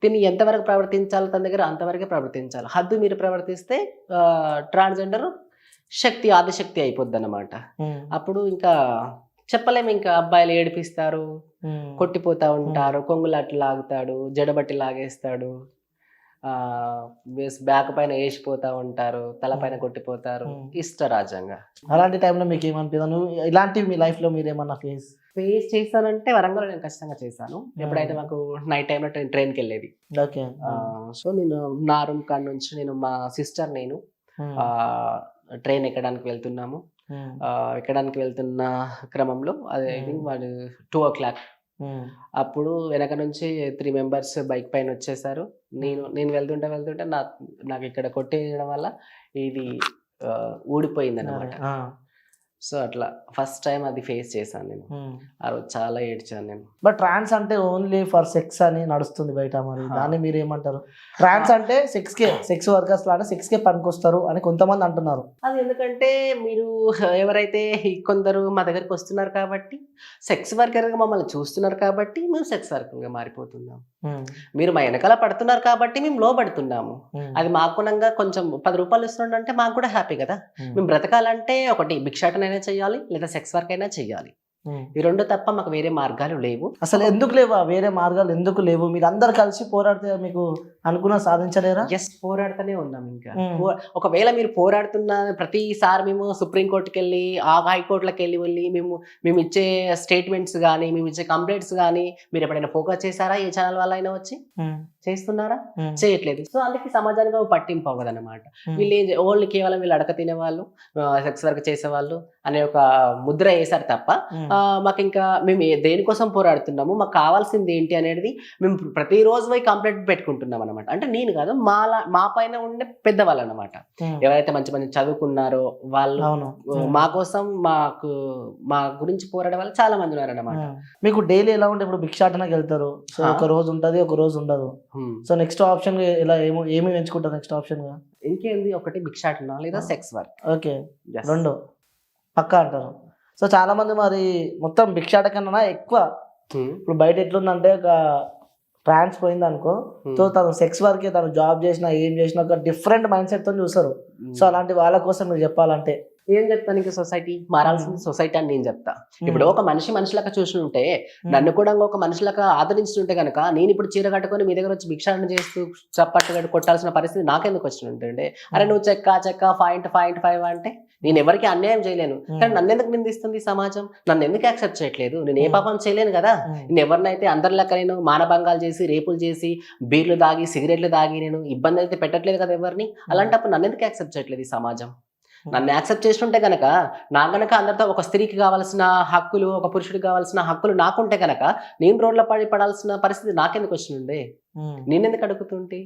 తిని ఎంతవరకు ప్రవర్తించాలో తన దగ్గర అంతవరకే ప్రవర్తించాలి. హద్దు మీరు ప్రవర్తిస్తే ట్రాన్స్జెండర్ ఆదిశక్తి అయిపోద్ది అన్నమాట. అప్పుడు ఇంకా చెప్పలేము, ఇంకా అబ్బాయిలు ఏడిపిస్తారు, కొట్టిపోతా ఉంటారు, కొంగులాట్లు లాగుతాడు, జడబట్టి లాగేస్తాడు, బ్యాక్ పైన వేసిపోతా ఉంటారు, తల పైన కొట్టిపోతారు, ఇష్టరాజ్యంగా. అలాంటి టైంలో మీకు ఏమనిపిస్తుంది? ఇలాంటివి మీ లైఫ్ లో మీరు ఏమన్నా ఫేస్ చేశానంటే వరంగల్ నేను ఖచ్చితంగా చేశాను. ఎప్పుడైతే మాకు నైట్ టైంలో ట్రైన్కి వెళ్ళేది. సో నేను నా రూమ్ కాడ నుంచి నేను మా సిస్టర్ నేను ట్రైన్ ఎక్కడానికి వెళ్తున్నాము. ఎక్కడానికి వెళ్తున్న క్రమంలో అది ఐ థింక్ వాడు 2 o'clock అప్పుడు వెనక నుంచి 3 మెంబర్స్ బైక్ పైన వచ్చేసారు. నేను వెళ్తుంటే నాకు ఇక్కడ కొట్టేయడం వల్ల ఇది ఊడిపోయిందన్నమాట. సో అట్లా ఫస్ట్ టైం అది ఫేస్ చేశాను నేను. ఆ రోజు చాలా ఏడ్చాను నేను. బట్ ట్రాన్స్ అంటే ఓన్లీ ఫర్ సెక్స్ అని నడుస్తుంది బయట, మరి దాన్ని మీరు ఏమంటారు? ట్రాన్స్ అంటే సెక్స్ వర్కర్స్ లాగా సెక్స్కే పనికొస్తారు అని కొంతమంది అంటున్నారు. అది ఎందుకంటే మీరు ఎవరైతే కొందరు మా దగ్గరికి వస్తున్నారు కాబట్టి, సెక్స్ వర్కర్గా మమ్మల్ని చూస్తున్నారు కాబట్టి మేము సెక్స్ వర్కర్గా మారిపోతున్నాం. మీరు మా వెనకాల పడుతున్నారు కాబట్టి మేము లోపడుతున్నాము. అది మాకునంగా కొంచెం 10 రూపాయలు ఇస్తున్నాడు అంటే మాకు కూడా హ్యాపీ కదా. మేము బ్రతకాలంటే ఒకటి భిక్షాటనైనా చేయాలి, లేదా సెక్స్ వర్క్ అయినా చేయాలి. ఈ రెండు తప్ప మాకు వేరే మార్గాలు లేవు. అసలు ఎందుకు లేవా వేరే మార్గాలు ఎందుకు లేవు? మీరు అందరు కలిసి పోరాడితే మీకు అనుకున్న సాధించలేరా? ఎస్, పోరాడుతూనే ఉన్నాం. ఇంకా ఒకవేళ మీరు పోరాడుతున్న ప్రతిసారి మేము సుప్రీంకోర్టుకి వెళ్ళి హైకోర్టులకు వెళ్ళి మేము ఇచ్చే స్టేట్మెంట్స్ కానీ మేము ఇచ్చే కంప్లైంట్స్ కానీ మీరు ఎప్పుడైనా ఫోకస్ చేశారా? ఏ ఛానల్ వల్ల అయినా వచ్చి చేస్తున్నారా? చేయట్లేదు. సో అందుకే సమాజానికి పట్టింపు అవ్వదన్నమాట. వీళ్ళు ఓన్లీ కేవలం వీళ్ళు అడక తినేవాళ్ళు, సెక్స్ వర్క్ చేసేవాళ్ళు అనే ఒక ముద్ర వేశారు తప్ప మాకు ఇంకా మేము దేనికోసం పోరాడుతున్నాము, మాకు కావాల్సింది ఏంటి అనేది మేము ప్రతిరోజు పోయి కంప్లైంట్ పెట్టుకుంటున్నాం అనమాట. అంటే నేను కాదు, మా పైన ఉండే పెద్దవాళ్ళు అనమాట. ఎవరైతే మంచి మంచి చదువుకున్నారో వాళ్ళు మా కోసం మా గురించి పోరాడే వాళ్ళు చాలా మంది ఉన్నారన్నమాట. మీకు డైలీ ఎలా ఉంటే ఇప్పుడు భిక్షాటనకి వెళ్తారు, సో ఒక రోజు ఉంటది ఒక రోజు ఉండదు. సో నెక్స్ట్ ఆప్షన్ ఇలా ఏమి ఎంచుకుంటారు? నెక్స్ట్ ఆప్షన్ గా ఇంకేంది, ఒకటి భిక్షాటన లేదా సెక్స్ వర్క్. ఓకే, రెండు పక్కా అంటారు. సో చాలా మంది మరి మొత్తం భిక్షాట కన్నా ఎక్కువ ఇప్పుడు బయట ఎట్లుందంటే ఒక ట్రాన్స్ పోయింది అనుకో, సో తను సెక్స్ వర్కే తను జాబ్ చేసినా ఏం చేసినా ఒక డిఫరెంట్ మైండ్ సెట్ తో చూస్తారు. సో అలాంటి వాళ్ళ కోసం మీరు చెప్పాలంటే ఏం చెప్తాను? ఇంకా సొసైటీ మారాల్సింది సొసైటీ అని నేను చెప్తా. ఇప్పుడు ఒక మనిషిలాగా చూస్తుంటే, నన్ను కూడా ఒక మనిషిలాగా ఆదరించుంటే కనుక నేను ఇప్పుడు చీర కట్టుకొని మీ దగ్గర వచ్చి భిక్షాటన చేస్తూ చప్పట్టు కొట్టాల్సిన పరిస్థితి నాకెందుకు వచ్చింటుంటే, అరే నువ్వు చెక్క 5.5 అంటే నేను ఎవరికి అన్యాయం చేయలేను. కానీ నన్ను ఎందుకు నిందిస్తుంది సమాజం? నన్ను ఎందుకు యాక్సెప్ట్ చేయట్లేదు? నేను ఏ పాపం చేయలేను కదా. నేను ఎవరినైతే అందరిలాగా నేను మానభంగాలు చేసి, రేపులు చేసి, బీర్లు దాగి, సిగరెట్లు దాగి నేను ఇబ్బంది అయితే పెట్టట్లేదు కదా ఎవరిని. అలాంటప్పుడు నన్ను ఎందుకు యాక్సెప్ట్ చేయట్లేదు ఈ సమాజం? నన్ను యాక్సెప్ట్ చేస్తుంటే కనుక కనుక అందరితో ఒక స్త్రీకి కావాల్సిన హక్కులు, ఒక పురుషుడికి కావాల్సిన హక్కులు నాకుంటే కనుక నేను రోడ్ల పడాల్సిన పరిస్థితి నాకెందుకు వచ్చిండే? నేనెందుకు అడుగుతుంటే?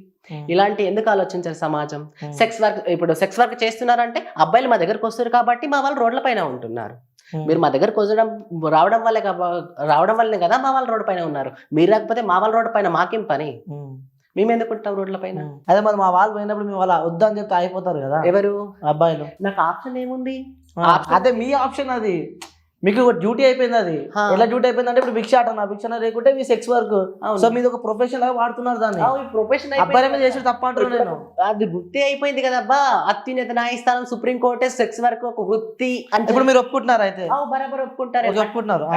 ఇలాంటి ఎందుకు ఆలోచించారు సమాజం? ఇప్పుడు సెక్స్ వర్క్ చేస్తున్నారంటే అబ్బాయిలు మా దగ్గరకు వస్తారు కాబట్టి మా వాళ్ళు రోడ్ల పైన ఉంటున్నారు. మీరు మా దగ్గరకు రావడం వల్లే కదా మా వాళ్ళు రోడ్డు పైన ఉన్నారు. మీరు రాకపోతే మా వాళ్ళ రోడ్డు పైన మాకేం పని? మేము ఎందుకు ఉంటాం రోడ్ల పైన? అదే మరి మా వాళ్ళు పోయినప్పుడు మేము వాళ్ళ వద్దని చెప్తే అయిపోతారు కదా ఎవరు? అబ్బాయిలు. నాకు ఆప్షన్ ఏముంది? అదే మీ ఆప్షన్, అది మీకు డ్యూటీ అయిపోయింది. అది ఎలా డ్యూటీ అయిపోయింది అంటే ఇప్పుడు భిక్షాటన లేకుంటే మీ సెక్స్ వర్క్. సో మీరు ఒక ప్రొఫెషన్ లాగా వాడుతున్నారు దాన్ని. ప్రొఫెషన్ అబ్బాయి మీద చేసి తప్ప అంటున్నాను నేను. అది వృత్తి అయిపోయింది కదబ్బా. అత్యున్నత న్యాయస్థానం సుప్రీంకోర్టే సెక్స్ వర్క్ ఒక వృత్తి అంటే ఇప్పుడు మీరు ఒప్పుకుంటున్నారు? అయితే బరాబర్ ఒప్పుకుంటారు.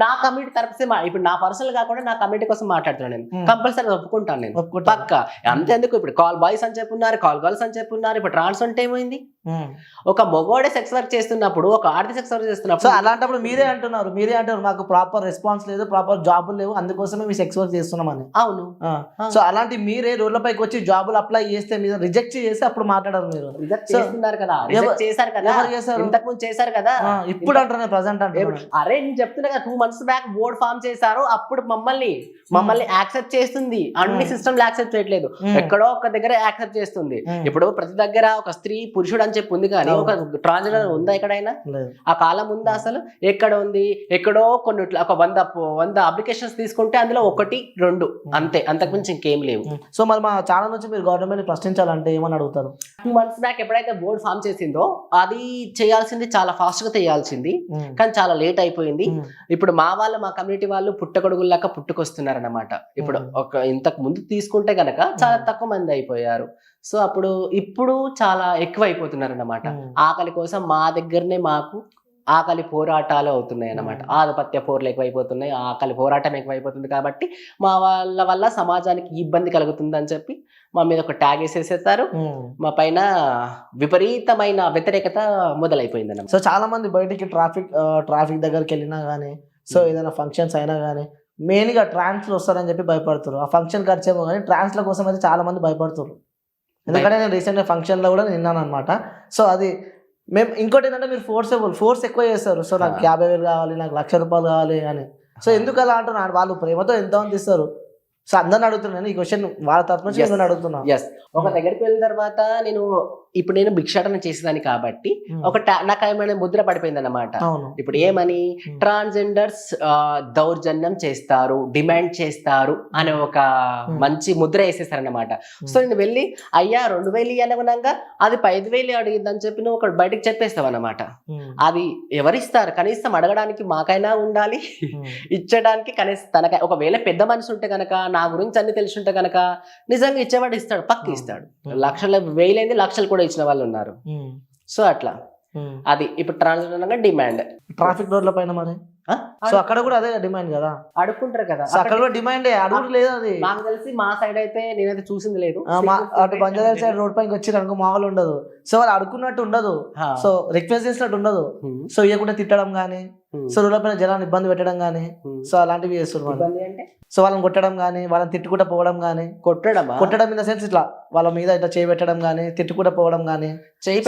నా కమిటీ తరఫు ఇప్పుడు నా పర్సనల్ కాకుండా నా కమిటీ కోసం మాట్లాడుతున్నాను నేను. కంపల్సరీ ఒప్పుకుంటాను నేను, పక్క. అంతేందుకు ఇప్పుడు కాల్ బాయ్స్ అని చెప్పున్నారు, కాల్ గర్ల్స్ అని చెప్పున్నారు. ఇప్పుడు ట్రాన్స్ అంటే ఏమైంది? ఒక మగోడే సెక్స్ వర్క్ చేస్తున్నప్పుడు, ఒక ఆడది సెక్స్ వర్క్ చేస్తున్నప్పుడు, అలాంటప్పుడు మీరే అంటున్నారు మాకు ప్రాపర్ రెస్పాన్స్ లేదు, ప్రాపర్ జాబులు లేవు, అందుకోసమే మీ సెక్స్ వర్క్ చేస్తున్నామని. అవును. సో అలాంటి మీరే రోడ్లపైకి వచ్చి జాబులు అప్లై చేస్తే మీరు రిజెక్ట్ చేసి అప్పుడు మాట్లాడారు. మీరు రిజెక్ట్ చేస్తున్నారు కదా, చేశారు కదా, ఇంతకుముందు చేశారు కదా, ఇప్పుడు అంటున్నారు ప్రజెంట్ అంటే. అరే నేను చెప్తున్నా కదా, 2 months బ్యాక్ బోర్డ్ ఫామ్ చేశారు. అప్పుడు మమ్మల్ని యాక్సెప్ట్ చేస్తుంది. అన్ని సిస్టమ్లు యాక్సెప్ట్ చేయట్లేదు, ఎక్కడో ఒక దగ్గర యాక్సెప్ట్ చేస్తుంది. ఇప్పుడు ప్రతి దగ్గర ఒక స్త్రీ పురుషుడు అని చెప్పి ఉంది, కానీ ఒక ట్రాన్స్జెండర్ ఉందా ఎక్కడైనా? ఆ కాలం ఉందా అసలు? ఎక్కడ ఉంది? ఎక్కడో కొన్ని ఒక 100 అప్లికేషన్స్ తీసుకుంటే అందులో 1-2 అంతే, అంతకుమించి ఇంకేం లేవు. సో మరి మా ఛానల్ నుంచి మీరు గవర్నమెంట్ ప్రశ్నించాలంటే ఏమని అడుగుతారు? 2 months బ్యాక్ ఎప్పుడైతే బోర్డు ఫామ్ చేసిందో అది చేయాల్సింది చాలా ఫాస్ట్ గా చేయాల్సింది, కానీ చాలా లేట్ అయిపోయింది. ఇప్పుడు మా కమ్యూనిటీ వాళ్ళు పుట్టగొడుగుల్లాగా పుట్టుకొస్తున్నారు అన్నమాట. ఇప్పుడు ఇంతకు ముందు తీసుకుంటే గనక చాలా తక్కువ మంది అయిపోయారు. సో ఇప్పుడు చాలా ఎక్కువ అయిపోతున్నారు అన్నమాట. ఆకలి కోసం మా దగ్గరనే మాకు ఆకలి పోరాటాలు అవుతున్నాయి అన్నమాట. ఆధిపత్య పోర్లు ఎక్కువైపోతున్నాయి, ఆకలి పోరాటం ఎక్కువైపోతుంది. కాబట్టి మా వాళ్ళ వల్ల సమాజానికి ఇబ్బంది కలుగుతుంది అని చెప్పి మా మీద ఒక ట్యాగ్ వేసేసేస్తారు. మా పైన విపరీతమైన వ్యతిరేకత మొదలైపోయింది అన్నమాట. సో చాలా మంది బయటికి ట్రాఫిక్ దగ్గరికి వెళ్ళినా కానీ, సో ఏదైనా ఫంక్షన్స్ అయినా కానీ మెయిన్గా ట్రాన్స్లు వస్తారని చెప్పి భయపడుతారు. ఆ ఫంక్షన్ ఖర్చేమో కానీ ట్రాన్స్ల కోసం అయితే చాలా మంది భయపడుతారు. ఎందుకంటే నేను రీసెంట్గా ఫంక్షన్లో కూడా విన్నాను అనమాట. సో అది మేము ఇంకోటి ఏంటంటే మీరు ఫోర్స్ ఎక్కువ చేస్తారు. సో నాకు 50,000 కావాలి, నాకు 1,00,000 రూపాయలు కావాలి అని. సో ఎందుకు అలా అంటున్నాడు? వాళ్ళు ప్రేమతో ఎంతమంది ఇస్తారు. సో అందరిని అడుగుతున్నాను ఈ క్వశ్చన్, వాళ్ళ తరఫు నుంచి నేను అడుగుతున్నా. ఎస్, ఒక దగ్గరికి వెళ్ళిన తర్వాత నేను భిక్షాటన చేసేదాన్ని కాబట్టి నాకు ఏమైనా ముద్ర పడిపోయింది అన్నమాట. ఇప్పుడు ఏమని ట్రాన్స్జెండర్స్ దౌర్జన్యం చేస్తారు, డిమాండ్ చేస్తారు అనే ఒక మంచి ముద్ర వేసేస్తారన్నమాట. సో నేను వెళ్ళి అయ్యా 2000 ఇవ్వనగా అది 5000 అడిగిందని చెప్పి నువ్వు ఒక బయటకు చెప్పేస్తావు అన్నమాట. అది ఎవరిస్తారు? కనీసం అడగడానికి మాకైనా ఉండాలి, ఇచ్చడానికి కనీసం తనకై ఒకవేళ పెద్ద మనిషి ఉంటే కనుక, నా గురించి అన్ని తెలిసి ఉంటే కనుక నిజంగా ఇచ్చేవాడు ఇస్తాడు, పక్క ఇస్తాడు. లక్షల వేలైంది లక్షలు కూడా ఇచ్చిన వాళ్ళు ఉన్నారు. సో అట్లా అది ఇప్పుడు ట్రాన్స్జెండర్ డిమాండ్ ట్రాఫిక్ రోడ్ల పైన మరి. సో అక్కడ కూడా అదే డిమాండ్ కదా, అడుక్కుంటారు కదా. అక్కడ కూడా డిమాండ్ అడుగు లేదు. అది నాకు తెలిసి మా సైడ్ అయితే నేనైతే చూసింది లేదు. అటు బంజారా సైడ్ రోడ్ పైకి వచ్చి అనుకో మామూలు ఉండదు. సో వాళ్ళు అడుక్కున్నట్టు ఉండదు, సో రిక్వెస్ట్ చేసినట్టు ఉండదు. సో ఇవ్వకుండా తిట్టడం గానీ, సో రోడ్ల పైన జనాన్ని ఇబ్బంది పెట్టడం గానీ, సో అలాంటివి చేస్తున్నారు. సో వాళ్ళని కొట్టడం గానీ, వాళ్ళని తిట్టుకుంటూ పోవడం గానీ, కొట్టడం ఇన్ ద సెన్స్ ఇట్లా వాళ్ళ మీద ఇట్లా చేయి పెట్టడం గానీ, తిట్టుకుంటూ పోవడం గానీ,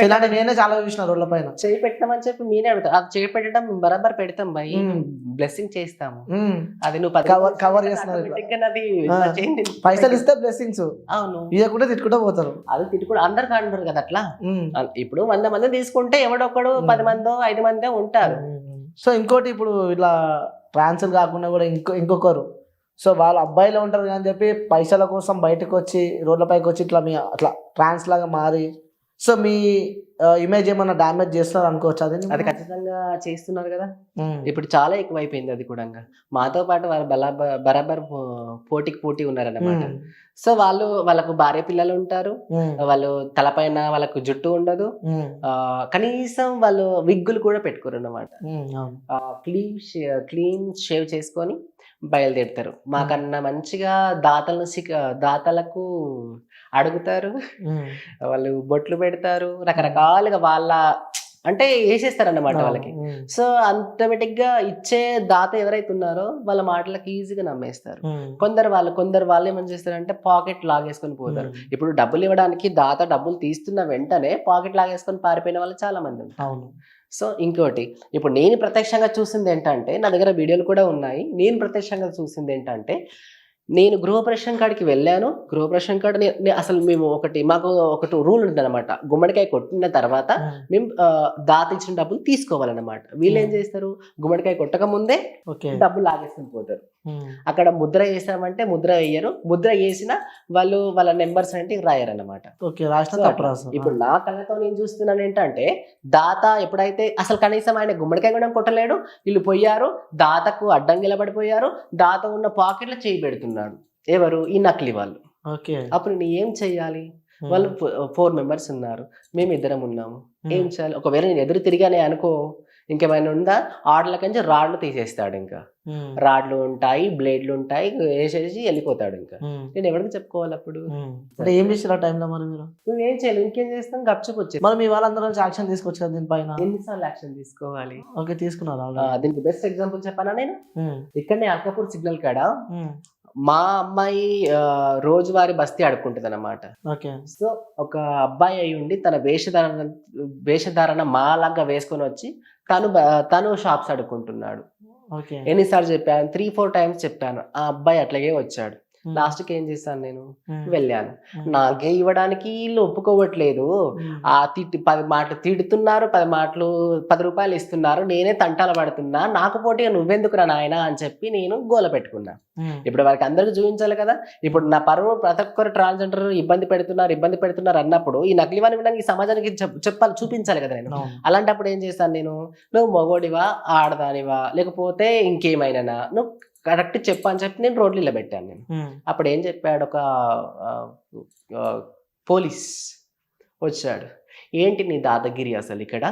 ఇలాంటి నేనే చాలా చూసిన రోడ్ల పైన. చేయి పెట్టమని చెప్పి మీరే అడుగుతారు. అది చేయి పెట్టడం బరాబర్ పెడతాం బై, బ్లెస్సింగ్ చేస్తాము. అది నువ్వు కవర్ చేస్తున్నారు, పైసలు ఇస్తే బ్లెస్సింగ్స్. అవును, ఇవ్వకుండా తిట్టుకుంటూ పోతారు. అది తిట్టుకుంటూ అందరు కాంటారు కదా అట్లా. ఇప్పుడు 100 మంది తీసుకుంటే ఎవడొక్కడు 10 మందో 5 మందో ఉంటారు. సో ఇంకోటి ఇప్పుడు ఇట్లా ట్రాన్స్లు కాకుండా కూడా ఇంకొకరు, సో వాళ్ళు అబ్బాయిలో ఉంటారు అని చెప్పి పైసల కోసం బయటకు వచ్చి రోడ్లపైకి వచ్చి ఇట్లా మీ అట్లా ట్రాన్స్ లాగా మారి, సో మీ ఇమేజ్ ఏమన్నా డ్యామేజ్ చేస్తున్నారు అనుకోవచ్చు. అది ఖచ్చితంగా చేస్తున్నారు కదా. ఇప్పుడు చాలా ఎక్కువైపోయింది అది కూడా. మాతో పాటు వాళ్ళు బరాబర్ పోటీ ఉన్నారన్నమాట. సో వాళ్ళకు భార్య పిల్లలు ఉంటారు, వాళ్ళు తలపైన వాళ్ళకు జుట్టు ఉండదు, కనీసం వాళ్ళు విగ్గులు కూడా పెట్టుకోరు అన్నమాట. క్లీన్ షేవ్ చేసుకొని బయలుదేరుతారు. మాకన్నా మంచిగా దాతలకు అడుగుతారు, వాళ్ళు బొట్లు పెడతారు, రకరకాలుగా వాళ్ళ అంటే వేసేస్తారు అన్నమాట వాళ్ళకి. సో ఆటోమేటిక్ గా ఇచ్చే దాత ఎవరైతే ఉన్నారో వాళ్ళ మాటలకు ఈజీగా నమ్మేస్తారు. కొందరు వాళ్ళు ఏమని చేస్తారంటే పాకెట్ లాగేసుకొని పోతారు. ఇప్పుడు డబ్బులు ఇవ్వడానికి దాత డబ్బులు తీస్తున్న వెంటనే పాకెట్ లాగేసుకొని పారిపోయిన వాళ్ళు చాలా మంది ఉంటారు. సో ఇంకోటి, ఇప్పుడు నేను ప్రత్యక్షంగా చూసింది ఏంటంటే, నా దగ్గర వీడియోలు కూడా ఉన్నాయి, నేను ప్రత్యక్షంగా చూసింది ఏంటంటే, నేను గృహప్రవేశం కాడికి వెళ్ళాను. గృహప్రవేశం కాడ అసలు మాకు ఒకటి రూల్ ఉంటుంది అనమాట. గుమ్మడికాయ కొట్టిన తర్వాత మేము దాత ఇచ్చిన డబ్బులు తీసుకోవాలన్నమాట. వీళ్ళు ఏం చేస్తారు, గుమ్మడికాయ కొట్టక ముందే డబ్బులు లాగేసుకుని పోతారు. అక్కడ ముద్ర వేసామంటే ముద్ర వేయరు, ముద్ర వేసిన వాళ్ళు వాళ్ళ నెంబర్స్ అంటే రాయరు అన్నమాట. ఇప్పుడు నా కళ్ళతో నేను చూస్తున్నాను ఏంటంటే, దాత ఎప్పుడైతే అసలు కనీసం ఆయన గుమ్మడికాయ కూడా కొట్టలేడు, వీళ్ళు పోయారు దాతకు అడ్డం నిలబడిపోయారు, దాత ఉన్న పాకెట్లో చేయి పెడుతున్నాడు ఎవరు, ఈ నకిలీ వాళ్ళు. అప్పుడు నేను ఏం చెయ్యాలి? వాళ్ళు 4 మెంబర్స్ ఉన్నారు, మేము 2 ఉన్నాము, ఏం చేయాలి? ఒకవేళ నేను ఎదురు తిరిగానే అనుకో, ఇంకేమైనా ఉందా, ఆడల కంచి రాడ్లు తీసేస్తాడు. ఇంకా రాడ్లు ఉంటాయి, బ్లేడ్లు ఉంటాయి, వేసేసి వెళ్ళిపోతాడు. ఇంకా నేను ఎవరికి చెప్పుకోవాలి అప్పుడు? అంటే ఏం చేసారు ఆ టైంలో మరి మీరు? నువ్వేం చేయాలి, ఇంకేం చేస్తాం, గప్చుకు వచ్చేది. మరి మీ వాళ్ళందరూ యాక్షన్ తీసుకోవచ్చు కదా దీనిపైన? ఎన్నిసార్లు యాక్షన్ తీసుకోవాలి? ఓకే, తీసుకున్నారు. దీనికి బెస్ట్ ఎగ్జాంపుల్ చెప్పానా నేను? ఇక్కడనే అల్కాపూర్ సిగ్నల్ కాడ మా అమ్మాయి రోజువారీ బస్తీ అడుక్కుంటుంది అన్నమాట. సో ఒక అబ్బాయి అయి ఉండి తన వేషధారణ మాలాగా వేసుకొని వచ్చి తను షాప్స్ అడుక్కుంటున్నాడు. ఎన్నిసార్లు చెప్పాను, 3-4 టైమ్స్ చెప్పాను. ఆ అబ్బాయి అట్లాగే వచ్చాడు. లాస్ట్ కి ఏం చేశాను, నేను వెళ్ళాను. నాకే ఇవ్వడానికి వీళ్ళు ఒప్పుకోవట్లేదు. ఆ 10 మాటలు తిడుతున్నారు, 10 రూపాయలు ఇస్తున్నారు, నేనే తంటాల పడుతున్నా, నాకు పోటీగా నువ్వెందుకురా నాయన అని చెప్పి నేను గోల పెట్టుకున్నా. ఇప్పుడు వారికి అందరికి చూపించాలి కదా. ఇప్పుడు నా పరువు ప్రతి ఒక్కరు ట్రాన్స్జెండర్ ఇబ్బంది పెడుతున్నారు అన్నప్పుడు ఈ నకిలీ వాడిని ఇవ్వడానికి ఈ సమాజానికి చూపించాలి కదా నేను. అలాంటప్పుడు ఏం చేశాను నేను, నువ్వు మగోడివా, ఆడదానివా, లేకపోతే ఇంకేమైనా నువ్వు కరెక్ట్ చెప్పని చెప్పి నేను రోడ్లు ఇలా పెట్టాను. నేను అప్పుడు ఏం చెప్పాడు, ఒక పోలీస్ వచ్చాడు. ఏంటి నీ దాదాగిరి, అసలు ఇక్కడ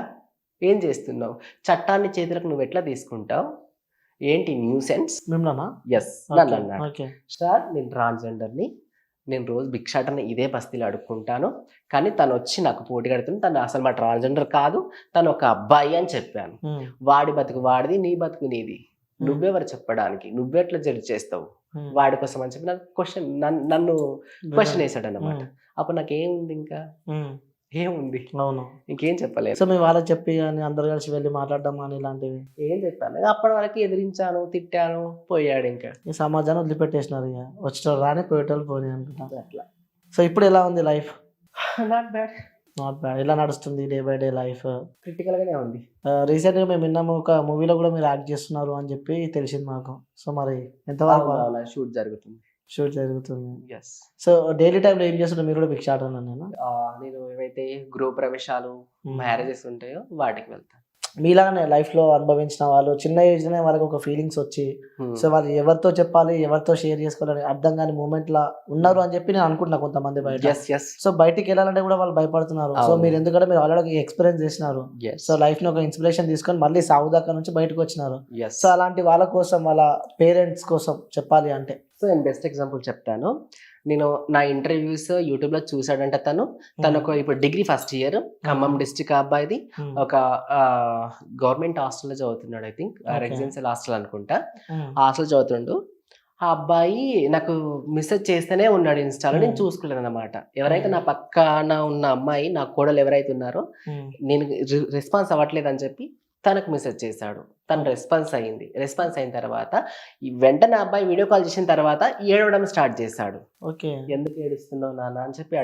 ఏం చేస్తున్నావు, చట్టాన్ని చేతులకు నువ్వు ఎట్లా తీసుకుంటావు, ఏంటి న్యూసెన్స్? ఎస్ నన్ను అన్నాడు. సార్ నేను ట్రాన్స్జెండర్ని, నేను రోజు భిక్షాటన ఇదే బస్తీలో అడుక్కుంటాను, కానీ తను వచ్చి నాకు పోటీ కడుతుంది, తను అసలు మా ట్రాన్స్జెండర్ కాదు, తను ఒక అబ్బాయి అని చెప్పాను. వాడి బతుకు వాడిది, నీ బతుకు నీది, నువ్వెవరు చెప్పడానికి, నువ్వెట్లా జడ్జి చేస్తావు వాడి కోసం అని చెప్పి నన్ను క్వశ్చన్ వేసాడు అన్నమాట. అప్పుడు నాకేముంది ఇంకా, ఏముంది, అవును. ఇంకేం చెప్పలేదు. సో మీ వాళ్ళకి చెప్పి కానీ అందరు కలిసి వెళ్ళి మాట్లాడడం కానీ ఇలాంటివి ఏం చెప్పాను, అప్పటి వరకు ఎదిరించాను, తిట్టాను, పోయాడు ఇంకా. ఈ సమాజాన్ని వదిలిపెట్టేసినారు, ఇక వచ్చేటోళ్ళు రాని పోయేటోళ్ళు పోనీ అనుకుంటా. అట్లా సో ఇప్పుడు ఎలా ఉంది life? Not bad, not bad. ఎలా నడుస్తుంది day by day life? Critical గానే ఉంది. రీసెంట్గా మేము విన్నాము ఒక మూవీలో కూడా మీరు యాక్ట్ చేస్తున్నారు అని చెప్పి తెలిసింది మాకు. సో మరి ఎంతవరకు షూట్ జరుగుతుంది? షూట్ జరుగుతుంది. ఎస్. సో డైలీ టైంలో ఏం చేస్తుంటే మీరు కూడా బిగ్ షాట్ అన్నాను నేను. నేను ఏవైతే గృహ ప్రవేశాలు, మ్యారేజెస్ ఉంటాయో వాటికి వెళ్తాను. మీలాగానే లైఫ్ లో అనుభవించిన వాళ్ళు చిన్న ఏజ్ లోనే వాళ్ళకి ఒక ఫీలింగ్స్ వచ్చి సో వాళ్ళు ఎవరితో చెప్పాలి, ఎవరితో షేర్ చేసుకోవాలని అర్థం కాని మూమెంట్ లా ఉన్నారు అని చెప్పి నేను అనుకుంటున్నా కొంతమంది బయట. సో బయటికి వెళ్ళాలంటే కూడా వాళ్ళు భయపడుతున్నారు. సో మీరు ఎందుకంటే మీరు ఆల్రెడీ ఎక్స్పీరియన్స్ చేసినారు. సో లైఫ్ ని ఒక ఇన్స్పిరేషన్ తీసుకొని మళ్ళీ సాగు దాకా నుంచి బయటకు వచ్చినారు. సో అలాంటి వాళ్ళ కోసం, వాళ్ళ పేరెంట్స్ కోసం చెప్పాలి అంటే సో నేను బెస్ట్ ఎగ్జాంపుల్ చెప్తాను. నేను నా ఇంటర్వ్యూస్ యూట్యూబ్ లో చూసాడంటే తను ఒక ఇప్పుడు degree first year, Khammam district అబ్బాయిది, ఒక గవర్నమెంట్ హాస్టల్లో చదువుతున్నాడు. ఐ థింక్ రెసిడెన్షియల్ హాస్టల్ అనుకుంటా. హాస్టల్ చదువుతుండు. ఆ అబ్బాయి నాకు మెసేజ్ చేస్తూనే ఉన్నాడు ఇన్స్టాలో, నేను చూసుకోలేదు అనమాట. ఎవరైతే నా పక్కన ఉన్న అమ్మాయి, నా కోడలు ఎవరైతే ఉన్నారో నేను రెస్పాన్స్ అవ్వట్లేదు అని చెప్పి తనకు మెసేజ్ చేశాడు. తను రెస్పాన్స్ అయింది. రెస్పాన్స్ అయిన తర్వాత వెంటనే అబ్బాయి వీడియో కాల్ చేసిన తర్వాత ఏడవడం స్టార్ట్ చేశాడు. ఎందుకు ఏడుస్తున్నావు నాన్న అని చెప్పి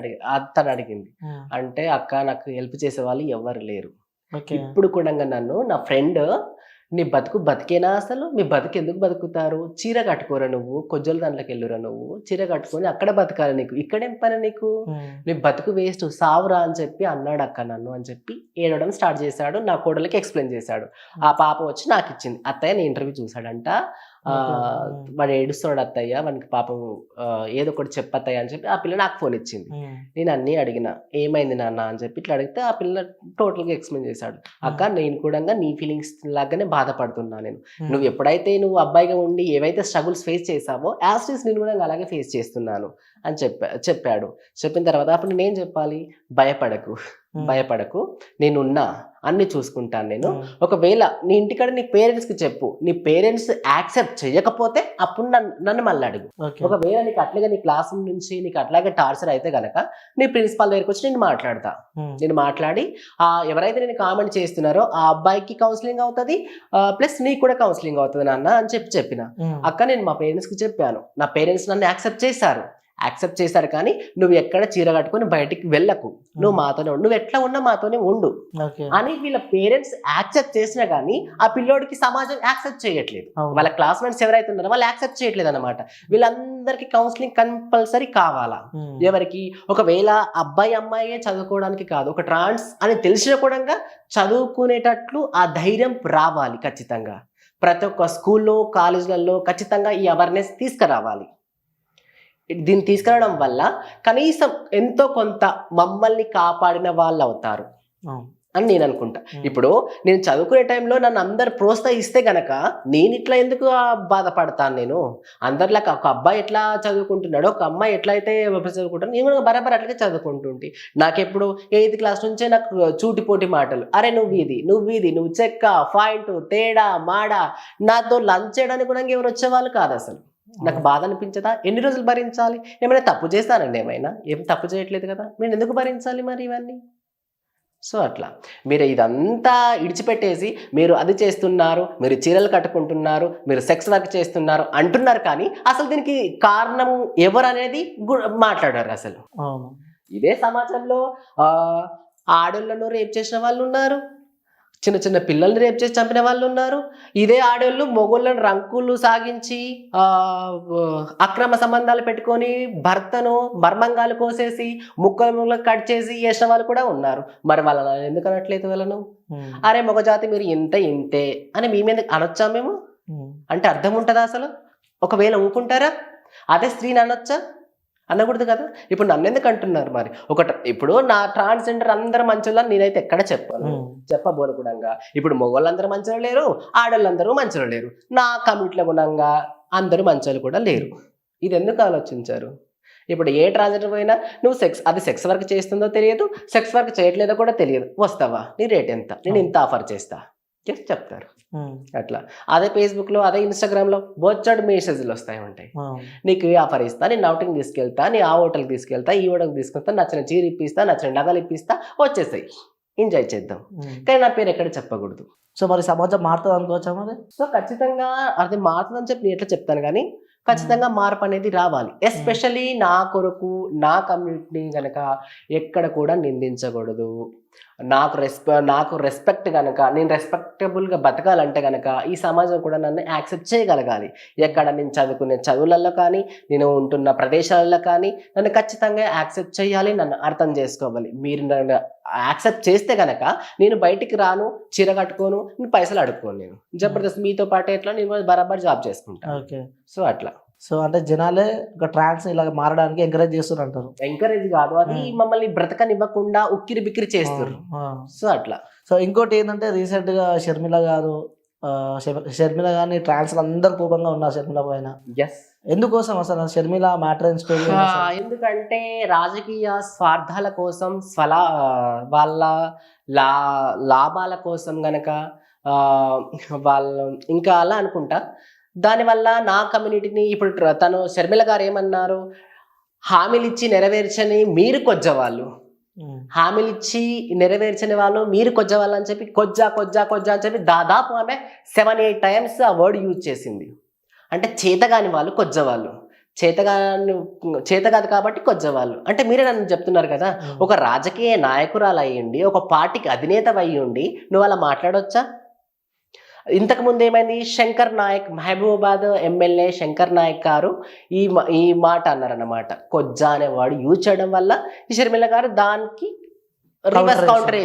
తను అడిగింది. అంటే అక్క నాకు హెల్ప్ చేసే వాళ్ళు ఎవరు లేరు. ఇప్పుడు కూడా నన్ను నా ఫ్రెండ్, నీ బతుకు బతికేనా, అసలు మీ బతుకు ఎందుకు బతుకుతారు, చీర కట్టుకోరా నువ్వు, కొజ్జల దాంట్లోకి వెళ్ళురా నువ్వు, చీర కట్టుకొని అక్కడ బతకాలి నీకు, ఇక్కడేం పని నీకు, నీ బతుకు వేస్ట్, సావురా అని చెప్పి అన్నాడు అక్క నన్ను అని చెప్పి ఏడవడం స్టార్ట్ చేశాడు. నా కోడలికి ఎక్స్ప్లెయిన్ చేశాడు. ఆ పాప వచ్చి నాకు ఇచ్చింది. అత్తయ్య నీ ఇంటర్వ్యూ చూసాడంట, వాడు ఏడుస్తాడు అత్తయ్య, వానికి పాపం ఏదో ఒకటి చెప్పత్తయ్య అని చెప్పి ఆ పిల్ల నాకు ఫోన్ ఇచ్చింది. నేను అన్నీ అడిగిన ఏమైంది నాన్న అని చెప్పి ఇట్లా అడిగితే ఆ పిల్ల టోటల్గా ఎక్స్ప్లెయిన్ చేశాడు. అక్క నేను కూడా నీ ఫీలింగ్స్ లాగానే బాధపడుతున్నా నేను, నువ్వు ఎప్పుడైతే నువ్వు అబ్బాయిగా ఉండి ఏవైతే స్ట్రగుల్స్ ఫేస్ చేసావో యాజ్ ఇట్ ఈస్ నేను కూడా అలాగే ఫేస్ చేస్తున్నాను అని చెప్పాడు. చెప్పిన తర్వాత అప్పుడు నేనేం చెప్పాలి, భయపడకు నేనున్నా, అన్ని చూసుకుంటాను నేను. ఒకవేళ నీ ఇంటికాడ నీ పేరెంట్స్కి చెప్పు, నీ పేరెంట్స్ యాక్సెప్ట్ చేయకపోతే అప్పుడు నన్ను మళ్ళీ అడుగు. ఒకవేళ నీకు అట్లాగే నీ క్లాస్ నుంచి నీకు అట్లాగే టార్చర్ అయితే గనక నీ ప్రిన్సిపాల్ దగ్గరికి వచ్చి నేను మాట్లాడి ఎవరైతే నేను కామెంట్ చేస్తున్నారో ఆ అబ్బాయికి కౌన్సిలింగ్ అవుతుంది, ప్లస్ నీకు కూడా కౌన్సిలింగ్ అవుతుంది నాన్న అని చెప్పిన. అక్క నేను మా పేరెంట్స్కి చెప్పాను, నా పేరెంట్స్ నన్ను యాక్సెప్ట్ చేశారు కానీ నువ్వు ఎక్కడ చీర కట్టుకొని బయటికి వెళ్ళకు, నువ్వు మాతోనే ఉండు, నువ్వు ఎట్లా ఉన్నా మాతోనే ఉండు అని వీళ్ళ పేరెంట్స్ యాక్సెప్ట్ చేసినా కానీ ఆ పిల్లోడికి సమాజం యాక్సెప్ట్ చేయట్లేదు. వాళ్ళ క్లాస్మేట్స్ ఎవరైతే ఉన్నారో వాళ్ళు యాక్సెప్ట్ చేయట్లేదు అనమాట. వీళ్ళందరికీ కౌన్సిలింగ్ కంపల్సరీ కావాలా. ఎవరికి ఒకవేళ అబ్బాయి అమ్మాయి చదువుకోవడానికి కాదు, ఒక ట్రాన్స్ అని తెలిసిన కూడా చదువుకునేటట్లు ఆ ధైర్యం రావాలి. ఖచ్చితంగా ప్రతి ఒక్క స్కూల్లో, కాలేజీలలో ఖచ్చితంగా ఈ అవేర్నెస్ తీసుకురావాలి. దీన్ని తీసుకురావడం వల్ల కనీసం ఎంతో కొంత మమ్మల్ని కాపాడిన వాళ్ళు అవుతారు అని నేను అనుకుంటా. ఇప్పుడు నేను చదువుకునే టైంలో నన్ను అందరు ప్రోత్సహిస్తే గనక నేను ఇట్లా ఎందుకు బాధపడతాను. నేను అందరిలాగా ఒక అబ్బాయి ఎట్లా చదువుకుంటున్నాడో, ఒక అమ్మాయి ఎట్లా అయితే చదువుకుంటాను, నేను కూడా బరాబర్ అట్లాగే చదువుకుంటుంటే నాకెప్పుడు 8th క్లాస్ నుంచే నాకు చూటిపోటి మాటలు, అరే నువ్వు చెక్క, పాయింట్, తేడా, మాడ, నాతో లంచ్ చేయడానికి కూడా ఎవరు వచ్చేవాళ్ళు కాదు. అసలు నాకు బాధ అనిపించదా? ఎన్ని రోజులు భరించాలి? ఏమైనా తప్పు చేస్తానండి? ఏం తప్పు చేయట్లేదు కదా, నేను ఎందుకు భరించాలి మరి ఇవన్నీ? సో అట్లా మీరు ఇదంతా ఇడిచిపెట్టేసి మీరు అది చేస్తున్నారు, మీరు చీరలు కట్టుకుంటున్నారు, మీరు సెక్స్ వర్క్ చేస్తున్నారు అంటున్నారు, కానీ అసలు దీనికి కారణం ఎవరు అనేది మాట్లాడారు. అసలు ఇదే సమాజంలో ఆడోళ్ళను రేప్ చేసిన వాళ్ళు ఉన్నారు, చిన్న చిన్న పిల్లల్ని రేప్ చేసి చంపిన వాళ్ళు ఉన్నారు. ఇదే ఆడోళ్ళు మొగోళ్ళని రంకులు సాగించి అక్రమ సంబంధాలు పెట్టుకొని భర్తను మర్మంగాలు కోసేసి ముక్కలు కట్ చేసి వేసిన వాళ్ళు కూడా ఉన్నారు. మరి వాళ్ళని ఎందుకు అనట్లేదు? వాళ్ళను అరే మొగజాతి మీరు ఇంతే అని మీ మీద అనొచ్చా మేము? అంటే అర్థం ఉంటుందా అసలు? ఒకవేళ ఊరుకుంటారా? అదే స్త్రీని అనొచ్చా? అనకూడదు కదా. ఇప్పుడు నన్ను ఎందుకు అంటున్నారు మరి? ఇప్పుడు నా ట్రాన్స్జెండర్ అందరూ మంచోళ్ళని నేనైతే ఎక్కడ చెప్పబోను కూడా. ఇప్పుడు మగవాళ్ళందరూ మంచోళ్ళు లేరు, ఆడవాళ్ళందరూ మంచోళ్ళు లేరు, నా కమిటీలో గుణంగా అందరూ మంచోళ్ళు కూడా లేరు. ఇది ఎందుకు ఆలోచించారు? ఇప్పుడు ఏ ట్రాన్స్జెండర్ పోయినా నువ్వు సెక్స్ వర్క్ చేస్తుందో తెలియదు, సెక్స్ వర్క్ చేయట్లేదో కూడా తెలియదు, వస్తావా, నీ రేట్ ఎంత, నేను ఇంత ఆఫర్ చేస్తా చెప్తారు. అట్లా అదే ఫేస్బుక్లో అదే ఇన్స్టాగ్రామ్లో బొచ్చడు మెసేజ్లు ఉంటాయి. నీకు ఈ ఆఫర్ ఇస్తా, నేను అవుటింగ్ తీసుకెళ్తా, నీ ఆ హోటల్కి తీసుకెళ్తా, ఈ హోటల్కి తీసుకెళ్తా, నచ్చిన చీర ఇప్పిస్తా, నచ్చిన నగలు ఇప్పిస్తా, వచ్చేసాయి, ఎంజాయ్ చేద్దాం. కానీ నా పేరు ఎక్కడ చెప్పకూడదు. సో మరి సమాజం మారుతుంది అనుకోవచ్చా మరి? సో ఖచ్చితంగా అది మారుతుందని చెప్పి నేను ఎట్లా చెప్తాను, కానీ ఖచ్చితంగా మార్పు అనేది రావాలి. ఎస్పెషల్లీ నా కొరకు, నా కమ్యూనిటీని కనుక ఎక్కడ కూడా నిందించకూడదు. నాకు రెస్పెక్ట్ కనుక, నేను రెస్పెక్టబుల్గా బతకాలంటే కనుక ఈ సమాజం కూడా నన్ను యాక్సెప్ట్ చేయగలగాలి. ఎక్కడ నేను చదువుకునే చదువులలో కానీ, నేను ఉంటున్న ప్రదేశాలలో కానీ నన్ను ఖచ్చితంగా యాక్సెప్ట్ చేయాలి, నన్ను అర్థం చేసుకోవాలి. మీరు నన్ను యాక్సెప్ట్ చేస్తే కనుక నేను బయటికి రాను, చీర కట్టుకోను, నేను పైసలు అడుక్కోను. నేను జబర్దస్త్ మీతో పాటు ఎట్లా నేను బరాబర్ జాబ్ చేసుకుంటాను. ఓకే. సో అట్లా. సో అంటే జనాలే ఒక ట్రాన్స్ ఇలా మారడానికి ఎంకరేజ్ చేస్తున్నారు అంటారు. ఎంకరేజ్ కాదు, అది మమ్మల్ని బ్రతకనివ్వకుండా ఉక్కిరి బిక్కిరి చేస్తారు. సో అట్లా. సో ఇంకోటి ఏంటంటే రీసెంట్ గా షర్మిల గారిని ట్రాన్స్ అందరు కోపంగా ఉన్నారు షర్మిల పైన. ఎందుకోసం అసలు షర్మిల మ్యాటర్ స్టోరీ? ఎందుకంటే రాజకీయ స్వార్థాల కోసం, వాళ్ళ లాభాల కోసం గనక వాళ్ళు ఇంకా అలా అనుకుంటా. దానివల్ల నా కమ్యూనిటీని ఇప్పుడు తను షర్మిల గారు ఏమన్నారు, హామీలు ఇచ్చి నెరవేర్చని మీరు కొజ్జవాళ్ళు, హామీలు ఇచ్చి నెరవేర్చని వాళ్ళు మీరు కొజ్జవాళ్ళు అని చెప్పి కొజ్జా అని చెప్పి దాదాపు ఆమె 7-8 times ఆ వర్డ్ యూజ్ చేసింది. అంటే చేతగాని వాళ్ళు కొజ్జవాళ్ళు, చేత కాదు కాబట్టి కొజ్జవాళ్ళు అంటే మీరే నన్ను చెప్తున్నారు కదా. ఒక రాజకీయ నాయకురాలు అయ్యండి, ఒక పార్టీకి అధినేత అయ్యుండి నువ్వు అలా మాట్లాడొచ్చా? ఇంతకు ముందు ఏమైంది, శంకర్ నాయక్, మహబూబాబాద్ ఎమ్మెల్యే శంకర్ నాయక్ గారు ఈ మాట అన్నారన్నమాట. కొజ్జా అనేవాడు యూజ్ చేయడం వల్ల ఈ షర్మిల గారు దానికి రివర్స్ కౌంటర్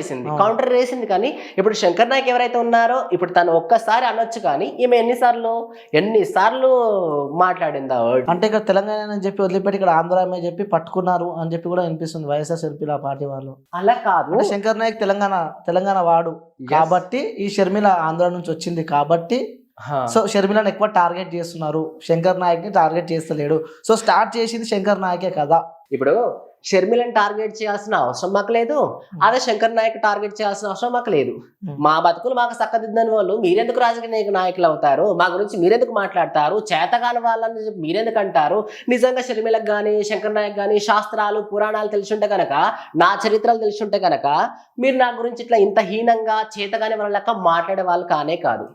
వేసింది. కానీ ఇప్పుడు శంకర్ నాయక్ ఎవరైతే ఉన్నారో ఇప్పుడు తను ఒక్కసారి అనొచ్చు, కానీ ఈమె ఎన్నిసార్లు మాట్లాడిందా అంటే ఇక్కడ తెలంగాణ అని చెప్పి వదిలిపెట్టి ఇక్కడ ఆంధ్ర అని చెప్పి పట్టుకున్నారు అని చెప్పి కూడా అనిపిస్తుంది వైఎస్ఆర్సీపీ పార్టీ వాళ్ళు. అలా కాదు, శంకర్ నాయక్ తెలంగాణ వాడు కాబట్టి, ఈ షర్మిల ఆంధ్ర నుంచి వచ్చింది కాబట్టి సో షర్మిలను ఎక్కువ టార్గెట్ చేస్తున్నారు, శంకర్ నాయక్ ని టార్గెట్ చేస్తలేడు. సో స్టార్ట్ చేసింది శంకర్ నాయకే కదా. ఇప్పుడు షర్మిలను టార్గెట్ చేయాల్సిన అవసరం మాకు లేదు, అదే శంకర్ నాయక్ టార్గెట్ చేయాల్సిన అవసరం మాకు లేదు. మా బతుకులు మాకు చక్కదిద్దని వాళ్ళు మీరెందుకు రాజకీయ నాయకులు అవుతారు? మా గురించి మీరెందుకు మాట్లాడతారు? చేతగాని వాళ్ళని మీరెందుకు అంటారు? నిజంగా షర్మిలకు కానీ శంకర్ నాయక్ కానీ శాస్త్రాలు పురాణాలు తెలిసింటే కనుక, నా చరిత్రలు తెలిసింటే కనుక మీరు నా గురించి ఇట్లా ఇంత హీనంగా చేతగాని వాళ్ళ లెక్క మాట్లాడే వాళ్ళు కానే కాదు.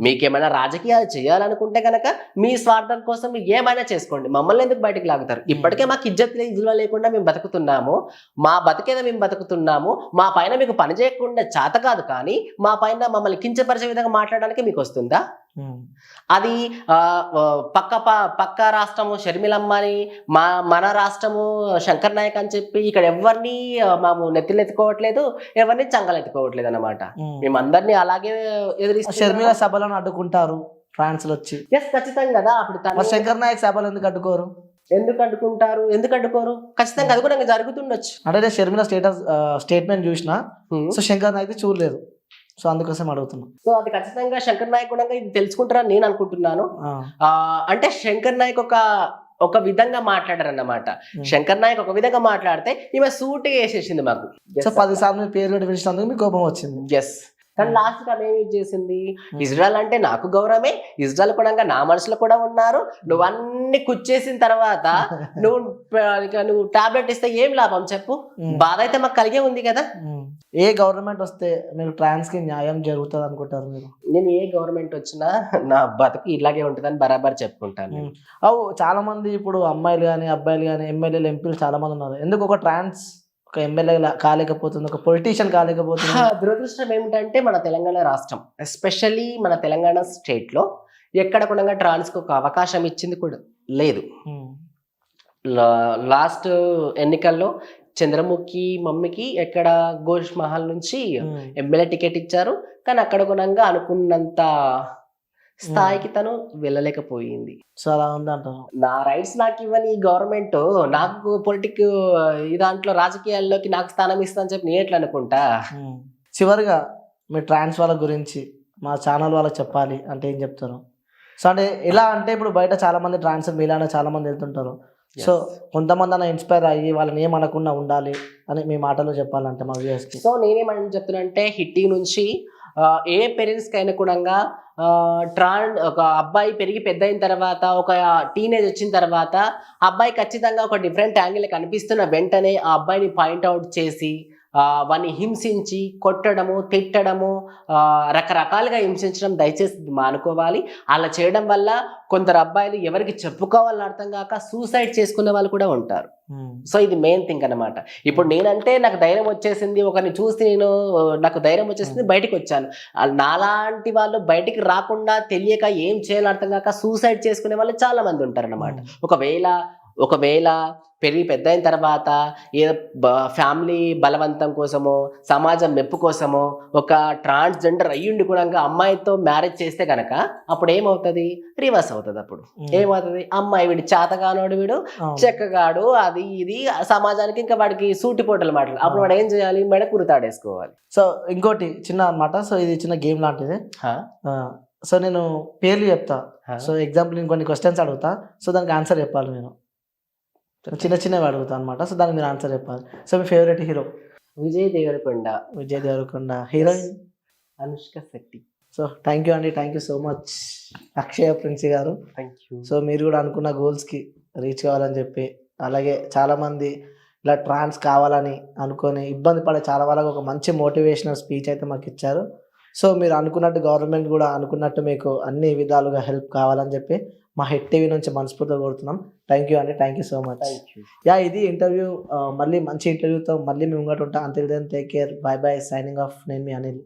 మీకేమైనా రాజకీయాలు చేయాలనుకుంటే కనుక మీ స్వార్థం కోసం మీరు ఏమైనా చేసుకోండి, మమ్మల్ని ఎందుకు బయటకు లాగుతారు? ఇప్పటికే మాకు ఇజ్జత్ విలువ లేకుండా మేము బతుకుతున్నాము, మా బతికేదో మేము బతుకుతున్నాము, మా పైన మీకు పని చేయకుండా చేత కాదు, కానీ మా పైన మమ్మల్ని కించపరిచే విధంగా మాట్లాడడానికి మీకు వస్తుందా? అది పక్క రాష్ట్రము షర్మిలమ్మని, మన రాష్ట్రము శంకర్ నాయక్ అని చెప్పి ఇక్కడ ఎవరిని మేము నెత్తిలెత్తుకోవట్లేదు, ఎవరిని చంగలెత్తుకోవట్లేదు అన్నమాట. మేమందరినీ అలాగే ఎదురిస్తాం. షర్మిల సభలను అడ్డుకుంటారు ఫ్రాన్స్ లో వచ్చి. ఖచ్చితంగా కదా. అప్పుడు శంకర్ నాయక్ సభలు ఎందుకు అడ్డుకోరు? ఎందుకు అడ్డుకోరు? ఖచ్చితంగా అది కూడా జరుగుతుండొచ్చు. అంటే షర్మిల స్టేట్మెంట్ చూసినా, సో శంకర్ నాయక్ చూడలేదు, సో అందుకోసం అడుగుతున్నా. సో అది ఖచ్చితంగా శంకర్ నాయక్ కూడా ఇది తెలుసుకుంటారని నేను అనుకుంటున్నాను. అంటే శంకర్ నాయక్ ఒక విధంగా మాట్లాడారన్నమాట. శంకర్ నాయక్ ఒక విధంగా మాట్లాడితే ఈమె సూటిగా వేసేసింది మాకు. సో 10 సార్లు పేరు పెట్టి పిలిచినందుకు మీకు కోపం వచ్చింది. ఎస్. కానీ లాస్ట్ గా ఏం చేసింది, ఇజ్రాయల్ అంటే నాకు గౌరవమే, ఇజ్రాయల్ కూడా నా మనసులో కూడా ఉన్నారు, నువ్వు అన్ని కుచ్చేసిన తర్వాత నువ్వు టాబ్లెట్ ఇస్తే ఏం లాభం చెప్పు? బాధ అయితే మాకు కలిగే ఉంది కదా. ఏ గవర్నమెంట్ వస్తే మీరు ట్రాన్స్ కి న్యాయం జరుగుతుంది అనుకుంటారు మీరు? నేను ఏ గవర్నమెంట్ వచ్చినా నా బతుకు ఇలాగే ఉంటుందని బరాబర్ చెప్పుకుంటాను. చాలా మంది ఇప్పుడు అమ్మాయిలు కానీ అబ్బాయిలు కానీ ఎమ్మెల్యేలు ఎంపీలు చాలా మంది ఉన్నారు, ఎందుకు ఒక ట్రాన్స్ ఒక ఎమ్మెల్యే కాలేకపోతుంది, ఒక పొలిటీషియన్ కాలేకపోతుంది? దురదృష్టం ఏమిటంటే మన తెలంగాణ రాష్ట్రం, ఎస్పెషల్లీ మన తెలంగాణ స్టేట్ లో ఎక్కడ కూడా ట్రాన్స్ కు ఒక అవకాశం ఇచ్చింది కూడా లేదు. లాస్ట్ ఎన్నికల్లో చంద్రముఖి మమ్మీకి ఎక్కడ గోష్ మహల్ నుంచి ఎమ్మెల్యే టికెట్ ఇచ్చారు, కానీ అక్కడ గుణంగా అనుకున్నంత స్థాయికి తను వెళ్ళలేకపోయింది. సో అలా ఉందంటారు. నా రైట్స్ నాకు ఇవ్వని ఈ గవర్నమెంట్ నాకు ఈ దాంట్లో రాజకీయాల్లోకి నాకు స్థానం ఇస్తా అని చెప్పి నేను ఎట్లా అనుకుంటా? చివరిగా మీ ట్రాన్స్ వాళ్ళ గురించి మా ఛానల్ వాళ్ళకి చెప్పాలి అంటే ఏం చెప్తారు? సో అంటే ఎలా అంటే ఇప్పుడు బయట చాలా మంది ట్రాన్స్ మీలానే చాలా మంది వెళ్తుంటారు, సో కొంతమంది అన్న ఇన్స్పైర్ అయ్యి వాళ్ళని ఏమనకుండా ఉండాలి అని మీ మాటలో చెప్పాలంటే మా వ్యూయర్స్ కి. సో నేనేమని చెప్తున్నా అంటే హిట్టీ నుంచి ఏ పేరెంట్స్కి అయినా కూడా ఒక అబ్బాయి పెరిగి పెద్ద అయిన తర్వాత ఒక టీనేజ్ వచ్చిన తర్వాత అబ్బాయి ఖచ్చితంగా ఒక డిఫరెంట్ యాంగిల్ కనిపిస్తున్న వెంటనే ఆ అబ్బాయిని పాయింట్అవుట్ చేసి వాడిని హింసించి కొట్టడము తిట్టడము రకరకాలుగా హింసించడం దయచేసి మానుకోవాలి. అలా చేయడం వల్ల కొందరు అబ్బాయిలు ఎవరికి చెప్పుకోవాలని అర్థం కాక సూసైడ్ చేసుకునే వాళ్ళు కూడా ఉంటారు. సో ఇది మెయిన్ థింగ్ అనమాట. ఇప్పుడు నేనంటే నాకు ధైర్యం వచ్చేసింది, ఒకరిని చూసి నాకు ధైర్యం వచ్చేసింది, బయటకు వచ్చాను. నాలాంటి వాళ్ళు బయటికి రాకుండా తెలియక ఏం చేయాలో అర్థం కాక సూసైడ్ చేసుకునే వాళ్ళు చాలా మంది ఉంటారు అన్నమాట. ఒకవేళ పెరిగి పెద్ద అయిన తర్వాత ఏదో ఫ్యామిలీ బలవంతం కోసమో సమాజం మెప్పు కోసమో ఒక ట్రాన్స్జెండర్ అయ్యుండి కూడా అమ్మాయితో మ్యారేజ్ చేస్తే కనుక అప్పుడు ఏమవుతుంది, రివర్స్ అవుతుంది. అప్పుడు ఏమవుతుంది, అమ్మాయి వీడు చేతగానోడు, వీడు చెక్కగాడు, అది ఇది సమాజానికి ఇంకా వాడికి సూటిపోటలు మాటలు. అప్పుడు వాడు ఏం చేయాలి, మెడ కురుతాడేసుకోవాలి. సో ఇంకోటి చిన్న అన్నమాట, సో ఇది చిన్న గేమ్ లాంటిది. సో నేను పేర్లు చెప్తా, సో ఎగ్జాంపుల్ నేను కొన్ని క్వశ్చన్స్ అడుగుతా, సో దానికి ఆన్సర్ చెప్పాలి. నేను చిన్నవి అడుగుతా అనమాట, సో దానికి మీరు ఆన్సర్ చెప్పాలి. సో మీ favourite hero? Vijay Deverakonda. Heroine Anushka Shetty. So thank you అండి, thank you so much Akshaya Princy garu. Thank you. So మీరు కూడా అనుకున్న గోల్స్కి రీచ్ కావాలని చెప్పి, అలాగే చాలామంది ఇలా ట్రాన్స్ కావాలని అనుకొని ఇబ్బంది పడే చాలా వాళ్ళకి ఒక మంచి మోటివేషనల్ స్పీచ్ అయితే మాకు ఇచ్చారు. సో మీరు అనుకున్నట్టు గవర్నమెంట్ కూడా అనుకున్నట్టు మీకు అన్ని విధాలుగా హెల్ప్ కావాలని చెప్పి మా హెడ్ టీవీ నుంచి మనస్ఫూర్తిగా కోరుతున్నాం. థ్యాంక్ యూ అండి, థ్యాంక్ యూ సో మచ్. ఇది ఇంటర్వ్యూ. మళ్ళీ మంచి ఇంటర్వ్యూతో మళ్ళీ మేము ముంగట ఉంటాం. Until then take care, bye bye, signing off. నేను మీ అనిల్.